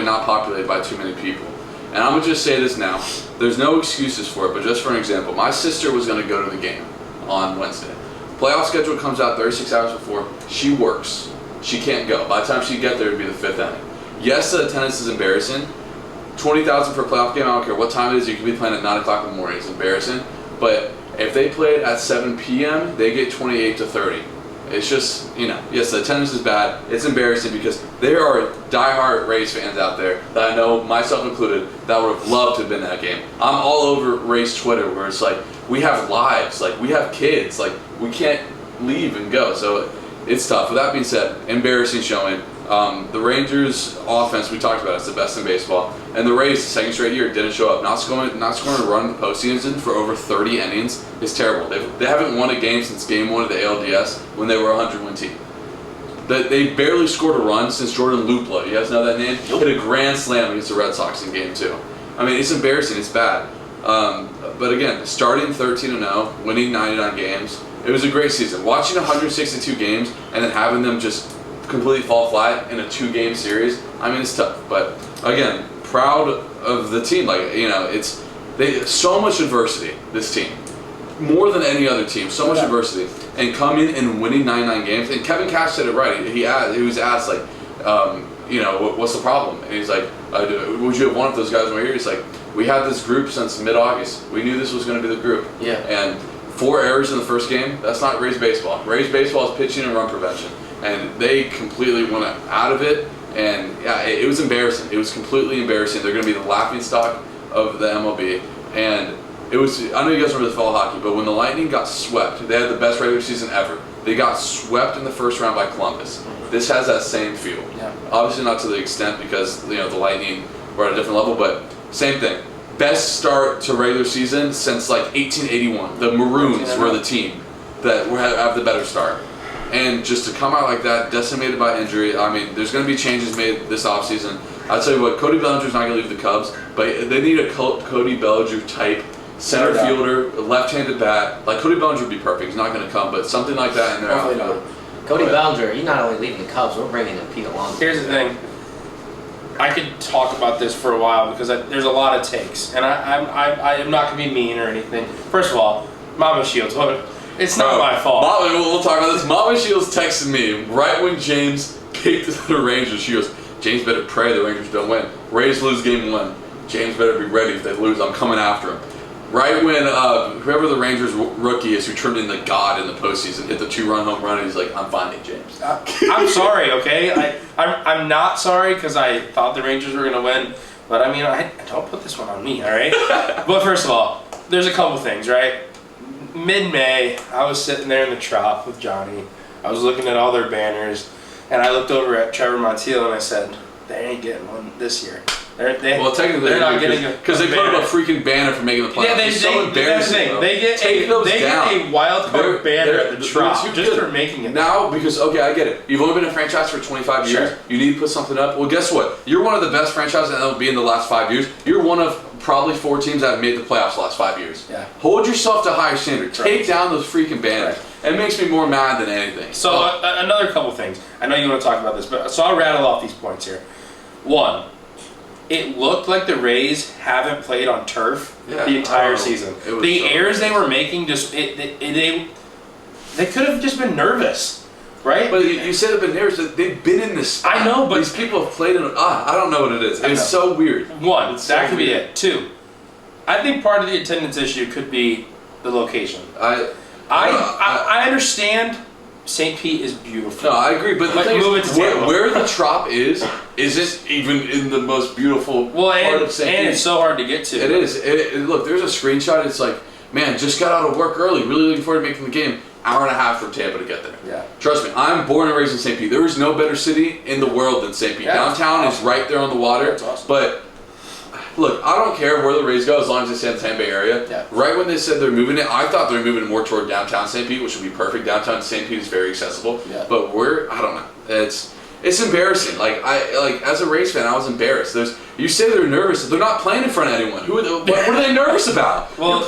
not populated by too many people. And I'm going to just say this now. There's no excuses for it, but just for an example, my sister was going to go to the game on Wednesday. Playoff schedule comes out 36 hours before. She works. She can't go. By the time she get there, it'd be the 5th inning. Yes, the attendance is embarrassing. 20,000 for a playoff game, I don't care what time it is. You could be playing at 9 o'clock in the morning. It's embarrassing. But If they play it at 7 p.m., they get 28-30. It's just, yes, the attendance is bad. It's embarrassing because there are diehard Rays fans out there that I know, myself included, that would have loved to have been at that game. I'm all over Rays Twitter where it's like, we have lives, like we have kids, like we can't leave and go. So it's tough. With that being said, embarrassing showing. The Rangers offense, we talked about, it's the best in baseball. And the Rays, the second straight year, didn't show up. Not scoring a run in the postseason for over 30 innings is terrible. They haven't won a game since game 1 of the ALDS when they were a 100-win team. They barely scored a run since Jordan Luplow, you guys know that name? Nope. Hit a grand slam against the Red Sox in game 2. I mean, it's embarrassing, it's bad. But again, starting 13-0, winning 99 games, it was a great season. Watching 162 games and then having them just completely fall flat in a 2-game series, I mean, it's tough. But again, proud of the team. Like, they so much adversity, this team. More than any other team, so much adversity. And coming and winning 99 games. And Kevin Cash said it right. He was asked, like, what's the problem? And he's like, would you have wanted those guys over here? He's like, we had this group since mid-August. We knew this was going to be the group. Yeah. And 4 errors in the first game, that's not Rays baseball. Rays baseball is pitching and run prevention. And they completely went out of it. And yeah, it was embarrassing. It was completely embarrassing. They're going to be the laughingstock of the MLB. And it was, I know you guys remember the fall hockey, but when the Lightning got swept, they had the best regular season ever. They got swept in the first round by Columbus. This has that same feel. Yeah. Obviously not to the extent because the Lightning were at a different level, but same thing. Best start to regular season since like 1881. The Maroons were the team that have the better start. And just to come out like that, decimated by injury, I mean, there's going to be changes made this offseason. I'll tell you what, Cody Bellinger's not going to leave the Cubs, but they need a Cody Bellinger type center fielder, left-handed bat. Like, Cody Bellinger would be perfect. He's not going to come, but something like that in their outfield. Cody Bellinger, he's not only leaving the Cubs, we're bringing in Pete Alonso. Here's the thing. I could talk about this for a while because there's a lot of takes, and I am not going to be mean or anything. First of all, Mama Shields, it's not my fault. We'll talk about this. Mama Shields texted me right when James picked the Rangers. She goes, James better pray the Rangers don't win. Rays lose game 1. James better be ready if they lose. I'm coming after him. Right when whoever the Rangers rookie is who turned into God in the postseason hit the 2-run home run, and he's like, I'm finding James. I'm sorry, okay? I'm not sorry because I thought the Rangers were going to win. But, I mean, I don't put this one on me, all right? But first of all, there's a couple things, right? Mid-May, I was sitting there in the trop with Johnny. I was looking at all their banners, and I looked over at Trevor Montiel and I said, they ain't getting one this year. Well, technically, they're not getting because they put up a freaking banner for making the playoffs. Yeah, it's so embarrassing. They get a wild card banner at the Trop just for making it. Now, because, okay, I get it. You've only been a franchise for 25 years. Sure. You need to put something up. Well, guess what? You're one of the best franchises in MLB in the last 5 years. You're one of probably 4 teams that have made the playoffs the last 5 years. Yeah. Hold yourself to a higher standard. Take down those freaking banners. Right. It makes me more mad than anything. So, another couple things. I know you want to talk about this, but so I'll rattle off these points here. 1. It looked like the Rays haven't played on turf the entire season. The errors they were making they could have just been nervous, right? But you said they've been nervous. They've been in this. I know, but these people have played in. I don't know what it is. It's so weird. 1, that could be it. 2, I think part of the attendance issue could be the location. I understand. St. Pete is beautiful. No, I agree, but the thing is, where the Trop isn't even in the most beautiful part of St. Pete. And it's so hard to get to. It is. Look, there's a screenshot. It's like, man, just got out of work early. Really looking forward to making the game. Hour and a half from Tampa to get there. Yeah. Trust me, I'm born and raised in St. Pete. There is no better city in the world than St. Pete. Yeah, downtown is right there on the water. That's awesome. But look, I don't care where the Rays go as long as they stay in the Tampa Bay area. Yeah. Right when they said they're moving it, I thought they were moving it more toward downtown St. Pete, which would be perfect. Downtown St. Pete is very accessible. Yeah. But I don't know. It's embarrassing. Like as a Rays fan, I was embarrassed. You say they're nervous. They're not playing in front of anyone. What are they nervous about? Well,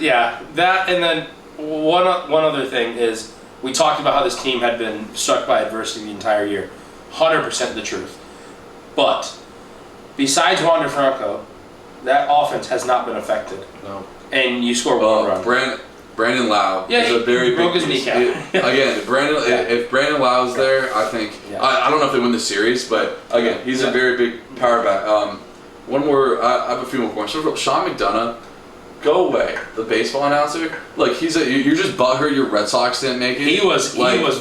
yeah, that, and then one other thing is we talked about how this team had been struck by adversity the entire year. 100% the truth. But besides Wander Franco, that offense has not been affected. No. And you score 1 run. Brandon Lau is a very broke big his kneecap. Again, if Brandon Lau's there, I think I don't know if they win the series, but again, he's a very big power back. One more, I have a few more points. Sean McDonough, Go away. The baseball announcer, like you're just butthurt your Red Sox didn't make it. He was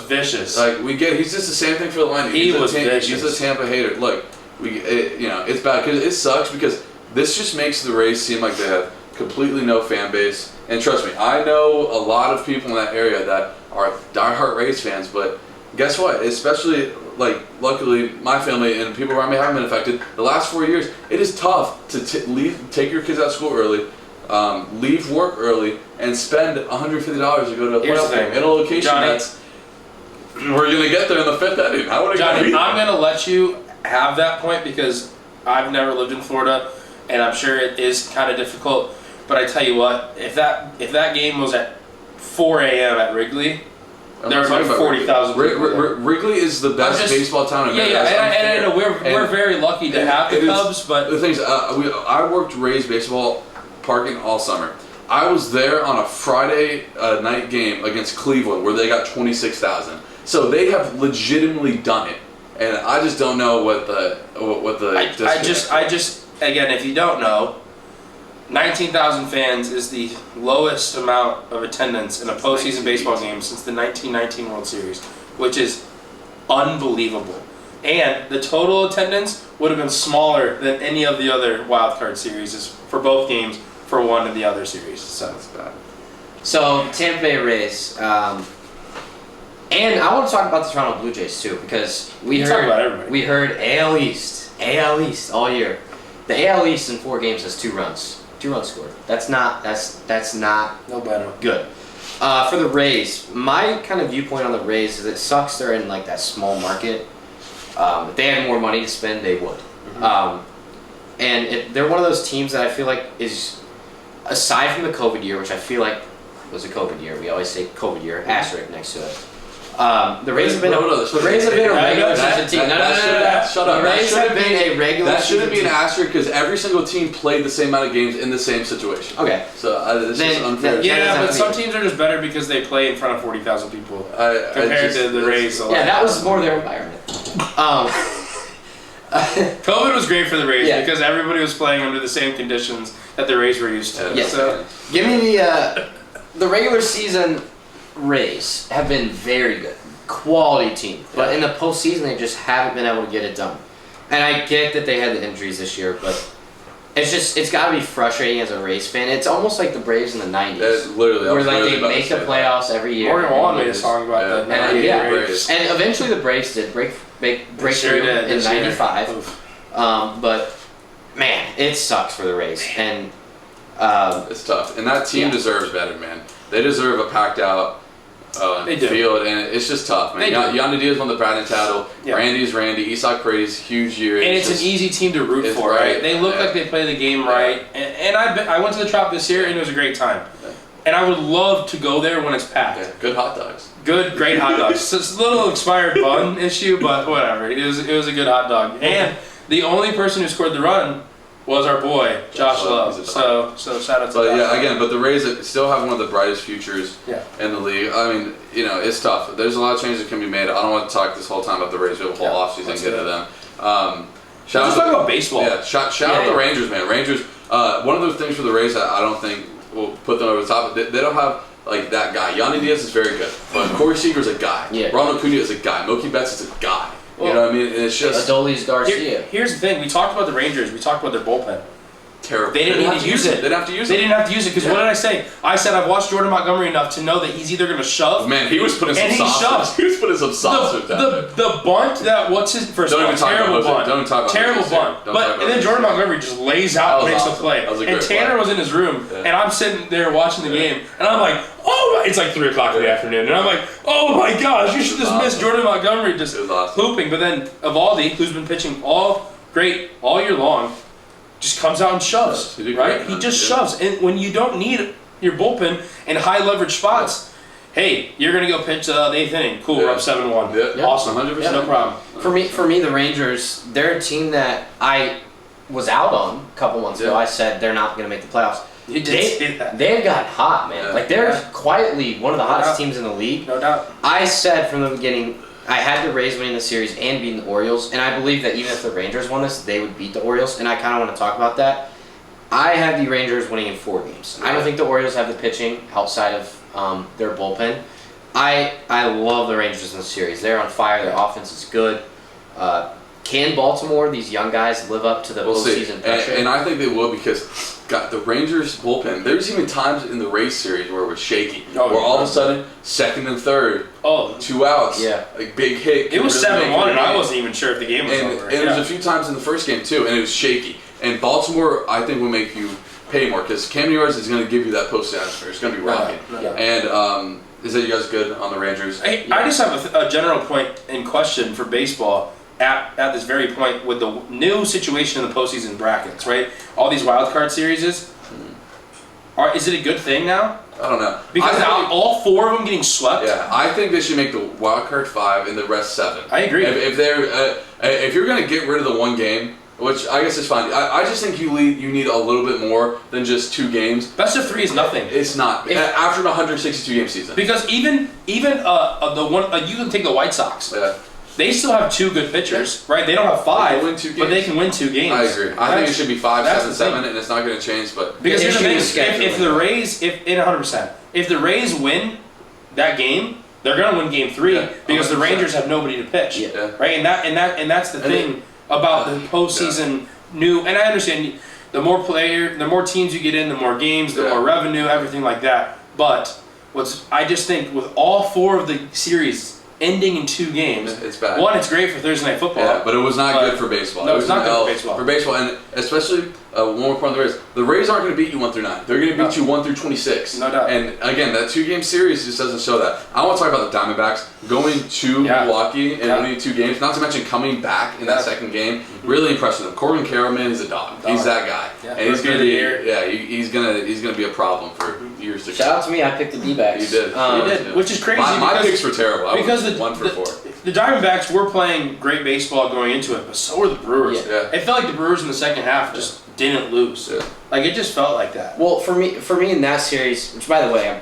vicious. Like he's just the same thing for the line. Vicious. He's a Tampa hater. Look, it's bad because it sucks because this just makes the Rays seem like they have completely no fan base. And trust me, I know a lot of people in that area that are diehard Rays fans, but guess what? Especially, like, luckily, my family and people around me haven't been affected. The last 4 years, it is tough to take your kids out of school early, leave work early, and spend $150 to go to a playoff game in a location that's we're going to get there in the fifth inning. Johnny, I'm going to let you have that point because I've never lived in Florida, and I'm sure it is kind of difficult. But I tell you what, if that game was at 4 a.m. at Wrigley, there was like 40,000 people. Wrigley is the best baseball town in America. Yeah, and I know we're very lucky to have the Cubs, but the thing is, I worked Rays baseball parking all summer. I was there on a Friday night game against Cleveland where they got 26,000. So they have legitimately done it, and I just don't know what the. I just again, if you don't know. 19,000 fans is the lowest amount of attendance in a postseason baseball game since the 1919 World Series, which is unbelievable. And the total attendance would have been smaller than any of the other wild card series for both games for one of the other series. So that's bad. So Tampa Bay Rays, and I want to talk about the Toronto Blue Jays too because we heard AL East all year. The AL East in 4 games has 2 runs. 2 runs scored. That's not no better. Good. For the Rays, my kind of viewpoint on the Rays is it sucks they're in like that small market. If they had more money to spend, they would. And they're one of those teams that I feel like is, aside from the COVID year, which I feel like was a COVID year. We always say COVID year, asterisk next to it. The Rays have been a regular season team. Shut up. The Rays have been a regular season team. That shouldn't be an asterisk because every single team played the same amount of games in the same situation. Okay. So this is unfair. Yeah, but some teams are just better because they play in front of 40,000 people compared to the Rays. Yeah, that was more their environment. COVID was great for the Rays because everybody was playing under the same conditions that the Rays were used to. Yeah. So give me the regular season. Rays have been very good, quality team, but in the postseason they just haven't been able to get it done. And I get that they had the injuries this year, but it's got to be frustrating as a Rays fan. It's almost like the Braves in the '90s, where they make the playoffs every year. Morgan Wallen made a song about that. And eventually the Braves did break through in '95. But man, it sucks for the Rays, and it's tough. And that team deserves better, man. They deserve a packed out field, and it's just tough, man. Yandy Diaz won the Batting title. Yeah. Randy's Randy. Isak Brady's huge year. And it's an easy team to root for, right? They look like they play the game right. And I went to the Trop this year, and it was a great time. Yeah. And I would love to go there when it's packed. Yeah. Good hot dogs. Great hot dogs. So it's a little expired bun issue, but whatever. It was a good hot dog. And the only person who scored the run was our boy, Josh Love. So shout out to Josh. But the Rays still have one of the brightest futures in the league. I mean, it's tough. There's a lot of changes that can be made. I don't want to talk this whole time about the Rays. We have a whole offseason and get to them. Let's talk about baseball. Yeah, shout out the Rangers, man. Rangers, one of those things for the Rays that I don't think will put them over the top. They don't have like that guy. Yandy Diaz is very good, but Corey Seager's a guy. Yeah. Ronald Acuna is a guy. Mookie Betts is a guy. You know what I mean? And it's just Adolis Garcia. Here's the thing: we talked about the Rangers. We talked about their bullpen. Terrible. They didn't need to use it. They didn't have to use it. They didn't have to use it because what did I say? I said I've watched Jordan Montgomery enough to know that he's either going to shove. Man, he was putting some sauce. He was putting some sauce with that. The bunt that terrible bunt. Don't talk about terrible bunt. But and then Jordan Montgomery just lays out and makes the play. And Tanner was in his room, and I'm sitting there watching the game, and I'm like, oh, it's like 3 o'clock in the afternoon, and I'm like, oh my gosh, you should just miss Jordan Montgomery just hooping. But then Evaldi, who's been pitching all year long, just comes out and shoves, right? He just shoves. And when you don't need your bullpen in high leverage spots, hey, you're going to go pitch the 8th inning. Cool, we're up 7-1. Awesome. 100%. No problem. For me, the Rangers, they're a team that I was out on a couple months ago. I said they're not going to make the playoffs. They've got hot, man. Like, they're quietly one of the hottest teams in the league. No doubt. I said from the beginning, I had the Rays winning the series and beating the Orioles, and I believe that even if the Rangers won this, they would beat the Orioles, and I kind of want to talk about that. I have the Rangers winning in 4 games. I don't think the Orioles have the pitching outside of their bullpen. I love the Rangers in the series. They're on fire. Their offense is good. Can Baltimore, these young guys, live up to the postseason pressure? And I think they will because, God, the Rangers bullpen, there's even times in the Rays series where it was shaky. Where all of a sudden, second and third, 2 outs, like big hit. It was 7-1, and I wasn't even sure if the game was over. And there was a few times in the first game, too, and it was shaky. And Baltimore, I think, will make you pay more because Cam Newton is going to give you that postseason atmosphere. It's going to be rocking. And is that you guys good on the Rangers? Hey, I just have a general point in question for baseball. At this very point, with the new situation in the postseason brackets, right? All these wild card series is it a good thing now? I don't know. Because all 4 of them getting swept. Yeah, I think they should make the wild card 5 and the rest 7. I agree. If you're going to get rid of the 1 game, which I guess is fine. I just think you need a little bit more than just 2 games. Best of 3 is nothing. It's not after an 162 game season. Because even the one you can take the White Sox. Yeah. They still have 2 good pitchers, right? They don't have 5, win 2 games. But they can win 2 games. I agree. I think it should be 5, 7, 7, and it's not going to change. But because here's the thing: if the Rays, in 100%, if the Rays win that game, they're going to win Game 3 because the Rangers have nobody to pitch, right? And that's the thing about the postseason new. And I understand the more teams you get in, the more games, the more revenue, everything like that. But I just think with all 4 of the series ending in 2 games. It's bad. 1, it's great for Thursday Night Football. Yeah, but it was not good for baseball. No, it's not good for baseball. For baseball, and especially one more point on the Rays. The Rays aren't going to beat you 1 through 9. They're going to beat you 1 through 26. No doubt. And again, that 2-game series just doesn't show that. I want to talk about the Diamondbacks going to Milwaukee and winning 2 games. Not to mention coming back in that second game. Really impressive. Corbin Carrollman is a dog. He's that guy, and he's going to be he's going to be a problem for years to come. Shout out to me. I picked the D-backs. You did. You did, which is crazy. My picks were terrible. I because was 1 for 4. The Diamondbacks were playing great baseball going into it, but so were the Brewers. Yeah. It felt like the Brewers in the second half just didn't lose. Yeah. Like it just felt like that. Well, for me in that series, which by the way,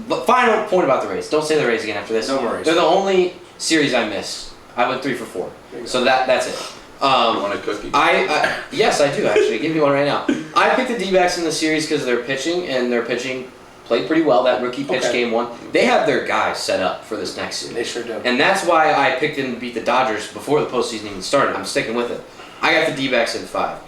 but final point about the Rays. Don't say the Rays again after this. No more Rays. They're the only series I missed. I went 3 for 4. So that's it. You want a cookie? Yes, I do actually. Give me one right now. I picked the D-backs in the series because of their pitching, and their pitching played pretty well. That rookie pitch game 1. They have their guys set up for this next series. They sure do. And that's why I picked them to beat the Dodgers before the postseason even started. I'm sticking with it. I got the D-backs in 5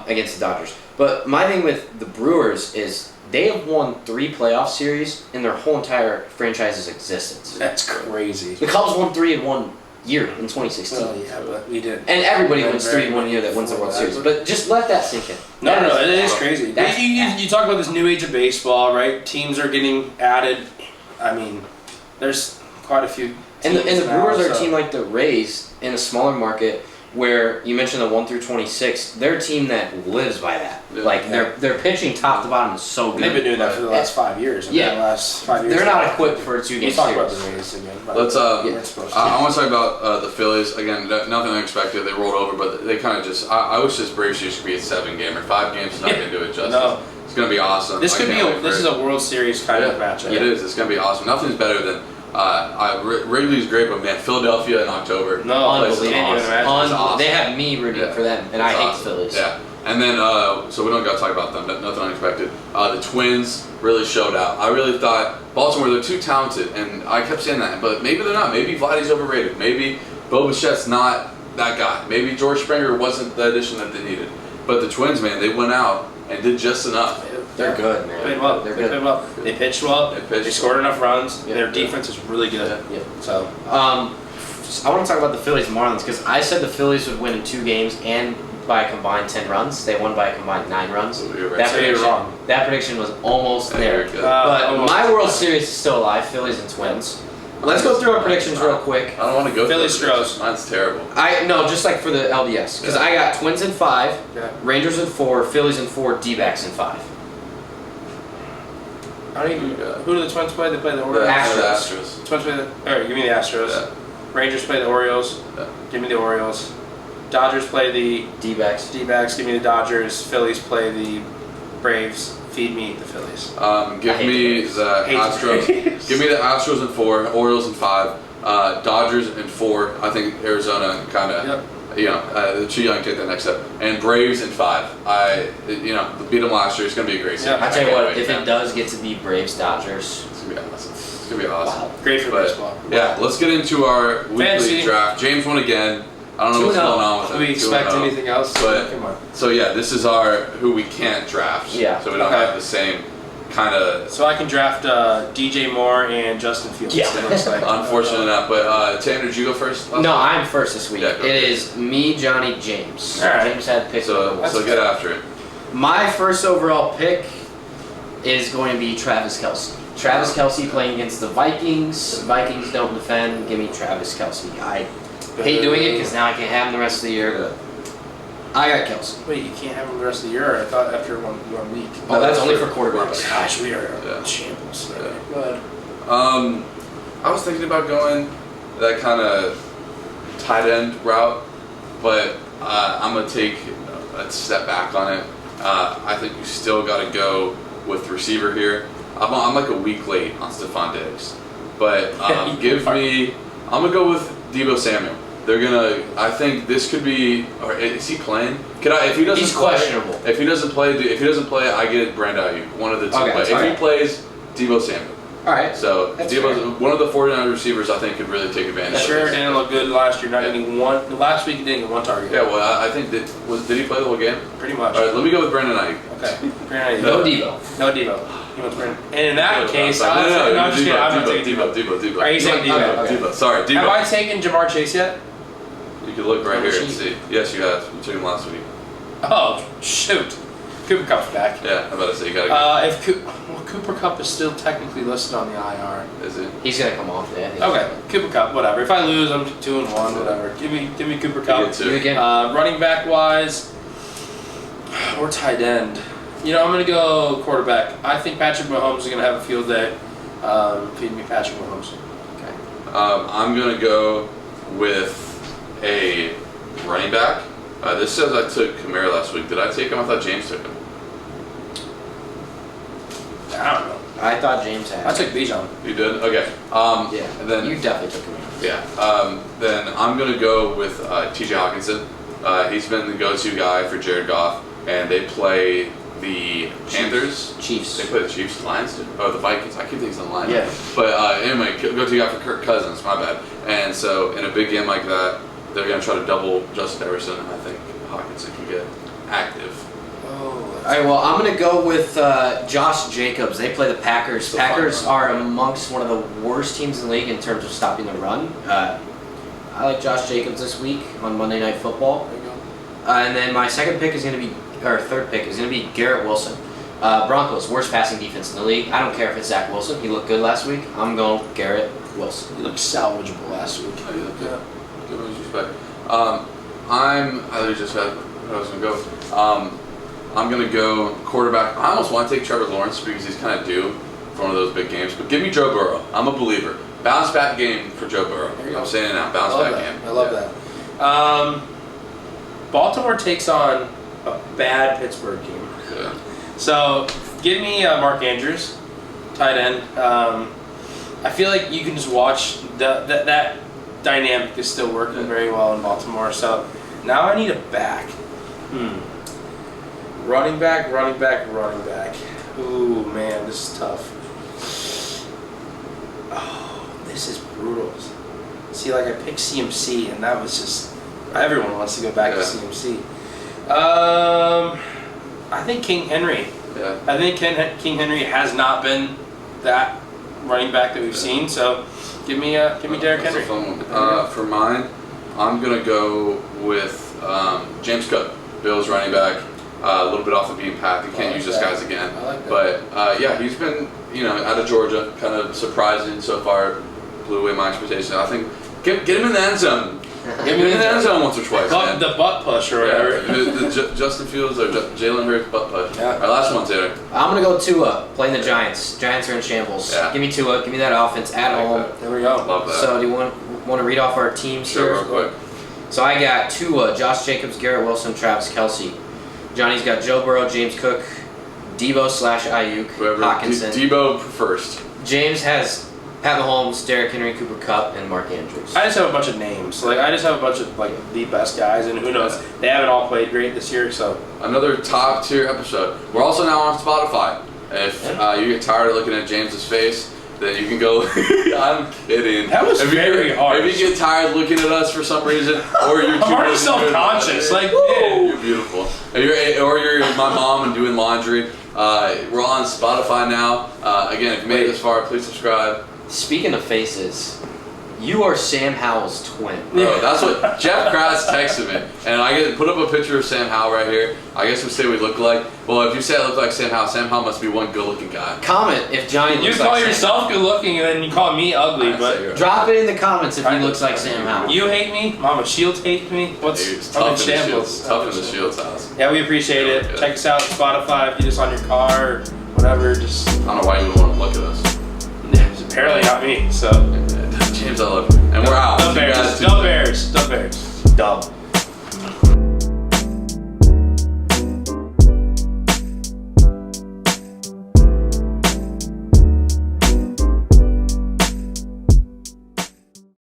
against the Dodgers. But my thing with the Brewers is they have won 3 playoff series in their whole entire franchise's existence. That's crazy. The Cubs won 3 in 1 year in 2016. Well, yeah, but we did. And everybody wins 3 in 1 year that wins the World Series. But just let that sink in. No, it is crazy. You talk about this new age of baseball, right? Teams are getting added. I mean, there's quite a few teams. And the now, Brewers are a team like the Rays in a smaller market where you mentioned the 1 through 26. They're a team that lives by that. Yeah. Like their pitching top to bottom is so good. They've been doing that for the last 5 years. Yeah. The last 5 years. They're not equipped for a 2-game We'll series. talk about the Rays again. Let's I want to talk about the Phillies again. Nothing unexpected. They rolled over, but they kind of just. I wish this Braves series should be a 7-game or 5 games. It's not going to do it justice. No. It's going to be awesome. This could be. This is a World Series kind of matchup. It is. It's going to be awesome. Nothing's better than. Wrigley's great, but man, Philadelphia in October. No, awesome. They have me rooting for them, and I hate the Phillies. Yeah. And then, so we don't got to talk about them. Nothing unexpected. The Twins really showed out. I really thought Baltimore, they're too talented, and I kept saying that. But maybe they're not. Maybe Vladdy's overrated. Maybe Bo Bichette's not that guy. Maybe George Springer wasn't the addition that they needed. But the Twins, man, they went out and did just enough. They're good, man. They played well. They're They good. played well. They pitched well. They scored enough runs. Yeah. Their defense is really good. Yeah. So, I want to talk about the Phillies and Marlins because I said the Phillies would win in 2 games and by a combined 10 runs. They won by a combined 9 runs. That prediction was almost there. But my World Series is still alive. Phillies and Twins. Let's go through our predictions real quick. I don't want to go Phillies through Stros. Mine's terrible. Just like for the LDS because I got Twins in 5, Rangers in 4, Phillies in 4, D-backs in 5. Who do the Twins play? They play the Orioles. Astros. Twins play the. All right, give me the Astros. Yeah. Rangers play the Orioles. Yeah. Give me the Orioles. Dodgers play the D-backs. D-backs. Give me the Dodgers. Phillies play the Braves. Feed me the Phillies. Give me the Astros. Give me the Astros in 4, Orioles in 5, Dodgers in 4. I think Arizona kind of. Yep. they're too young to take that next step. And Braves in 5. Beat them last year. It's going to be a great season. I tell you can't what, wait, if man. it does get to be Braves Dodgers, It's going to be awesome. It's going to be awesome. Wow. Great for baseball. Yeah, let's get into our weekly Fantasy. draft. James won again. I don't know what's 2-0. going on with Do him. we expect 2-0. anything else? But- Come on. So yeah, this is our who we can't draft. Yeah. So we don't Okay. have the same kind of So I can draft DJ Moore and Justin Fields. Yeah. It looks like. unfortunate enough. But Tanner, did you go first? no, I'm first this week. Yeah, go It for it. is me, Johnny, James. All right. James had pick number So one. so get after it. My first overall pick is going to be Travis Kelce. Travis Kelce playing against the Vikings. Vikings don't defend. Give me Travis Kelce. I hate doing it because now I can't have him the rest of the year. I got Kelce. Wait, you can't have him the rest of the year? I thought after one week. Oh, that's only for for quarterbacks. Gosh, we are Yeah. shambles. Yeah. Go ahead. I was thinking about going that kind of tight end route, but I'm gonna take a step back on it. I think you still got to go with receiver here. I'm like a week late on Stephon Diggs, but I'm gonna go with Deebo Samuel. I think this could be. Or is he playing? If he doesn't He's play, questionable. If he doesn't play, I get Brand Ayuk, one of the two. Okay, But if alright. he plays, Deebo Samuel. All right. So That's Deebo's one of the 49 receivers I think could really take advantage. Sure, of this. didn't look good last year. Not Yeah. getting one. Last week he didn't get one target. Yeah, well, I think did he play the whole game? Pretty much. All right, let me go with Brandon Ayuk. Okay. Brandon, No No. Deebo. No Deebo. He wants Brandon. And in that case, no, I'm just kidding. I'm not taking Deebo. Deebo. Are you saying Deebo? Okay. Deebo. Sorry, Deebo. Have I taken Jamar Chase yet? You can look right Number here and sheet. see. Yes, you have. You took him last week. Oh, shoot. Cooper Cup's back. Yeah, I'm about to say you gotta. Cooper Cup is still technically listed on the IR. Is it? He's gonna come off there. Okay, Cooper Cup, whatever. If I lose, I'm 2-1, whatever. Give me Cooper Cup. You get two. You again. Running back wise, or tight end. I'm gonna go quarterback. I think Patrick Mahomes is gonna have a field day. Feed me Patrick Mahomes. I'm gonna go with a running back. This says I took Kamara last week. Did I take him? I thought James took him. I don't know. I thought James had. I took Bijan. You did? Okay. Yeah. And then You definitely took him. Yeah. Then I'm gonna go with T.J. Hawkinson. He's been the go-to guy for Jared Goff, and they play the Panthers. Chiefs. They play the Chiefs, Lions, the Vikings. I keep thinking it's the Lions. Yeah. But anyway, go-to guy for Kirk Cousins. My bad. And so in a big game like that, they're gonna try to double Justin Jefferson, and I think Hawkinson can get active. Oh. All right, well, I'm going to go with Josh Jacobs. They play the Packers. Still fun Packers run. are amongst one of the worst teams in the league in terms of stopping the run. I like Josh Jacobs this week on Monday Night Football. There you go. And then my second pick is going to be, or third pick is going to be Garrett Wilson. Broncos, worst passing defense in the league. I don't care if it's Zach Wilson. He looked good last week. I'm going Garrett Wilson. He looked salvageable last week. Oh, you look good. Give him his respect. I literally just had what I was gonna go. I'm gonna go quarterback. I almost want to take Trevor Lawrence because he's kind of due for one of those big games. But give me Joe Burrow. I'm a believer. Bounce back game for Joe Burrow. There you go. I'm saying it now. Bounce I love back that. game. I love that. Baltimore takes on a bad Pittsburgh team. Yeah. So give me Mark Andrews, tight end. I feel like you can just watch that dynamic is still working very well in Baltimore. So now I need a back. Running back. Ooh, man, this is tough. Oh, this is brutal. See, like I picked CMC, and that was just everyone wants to go back to CMC. I think King Henry. Yeah. I think King Henry has not been that running back that we've seen. So give me Derrick That's Henry. a fun one. For mine, I'm gonna go with James Cook, Bills running back. A little bit off the beaten path. You can't like use this that. guys again. I like that. But yeah, he's been out of Georgia, kind of surprising so far. Blew away my expectations. I think get him in the end zone. Get him in the end zone once or twice. Man. The butt push or whatever. The Justin Fields or Jalen Hurts butt push. Yeah. All right, last one, Taylor. I'm going to go Tua, playing the Giants. Giants are in shambles. Yeah. Give me Tua. Give me that offense at I like home. that. There we go. Love that. So do you want to read off our teams Sure, here? real quick. So I got Tua, Josh Jacobs, Garrett Wilson, Travis Kelce. Johnny's got Joe Burrow, James Cook, Deebo / Ayuk, Whoever. Hawkinson. Debo first. James has Pat Mahomes, Derrick Henry, Cooper Kupp, and Mark Andrews. I just have a bunch of names. Like I just have a bunch of like the best guys, and who knows? They haven't all played great this year, so Another top tier episode. We're also now on Spotify. If you get tired of looking at James's face, then you can go. I'm kidding. That was very hard. If you get tired looking at us for some reason, or you're I'm already self-conscious. Like, man. you're beautiful. Or you're my mom and doing laundry. We're on Spotify now. Again, if you made it this far, please subscribe. Speaking of faces, you are Sam Howell's twin. Bro, that's what Jeff Kratz texted me, and I put up a picture of Sam Howell right here. I guess we say we look alike. Well, if you say I look like Sam Howell must be one good-looking guy. Comment if Johnny You looks call like yourself Sam good looking, and then you call me ugly. I say But you're right. Drop it in the comments if he looks like Sam Howell. you hate me. Mama Shields hates me. What's It's I'm in tough in the shambles. Shields. Tough in the Shields house. Yeah, we appreciate it. Yeah. Check us out on Spotify. If you just on your car or whatever, just I don't know why you would want to look at us. apparently not me. So James, I love you. And we're out. Dub See you guys Bears. Tuesday. Dub Bears. Dub Bears. Dub.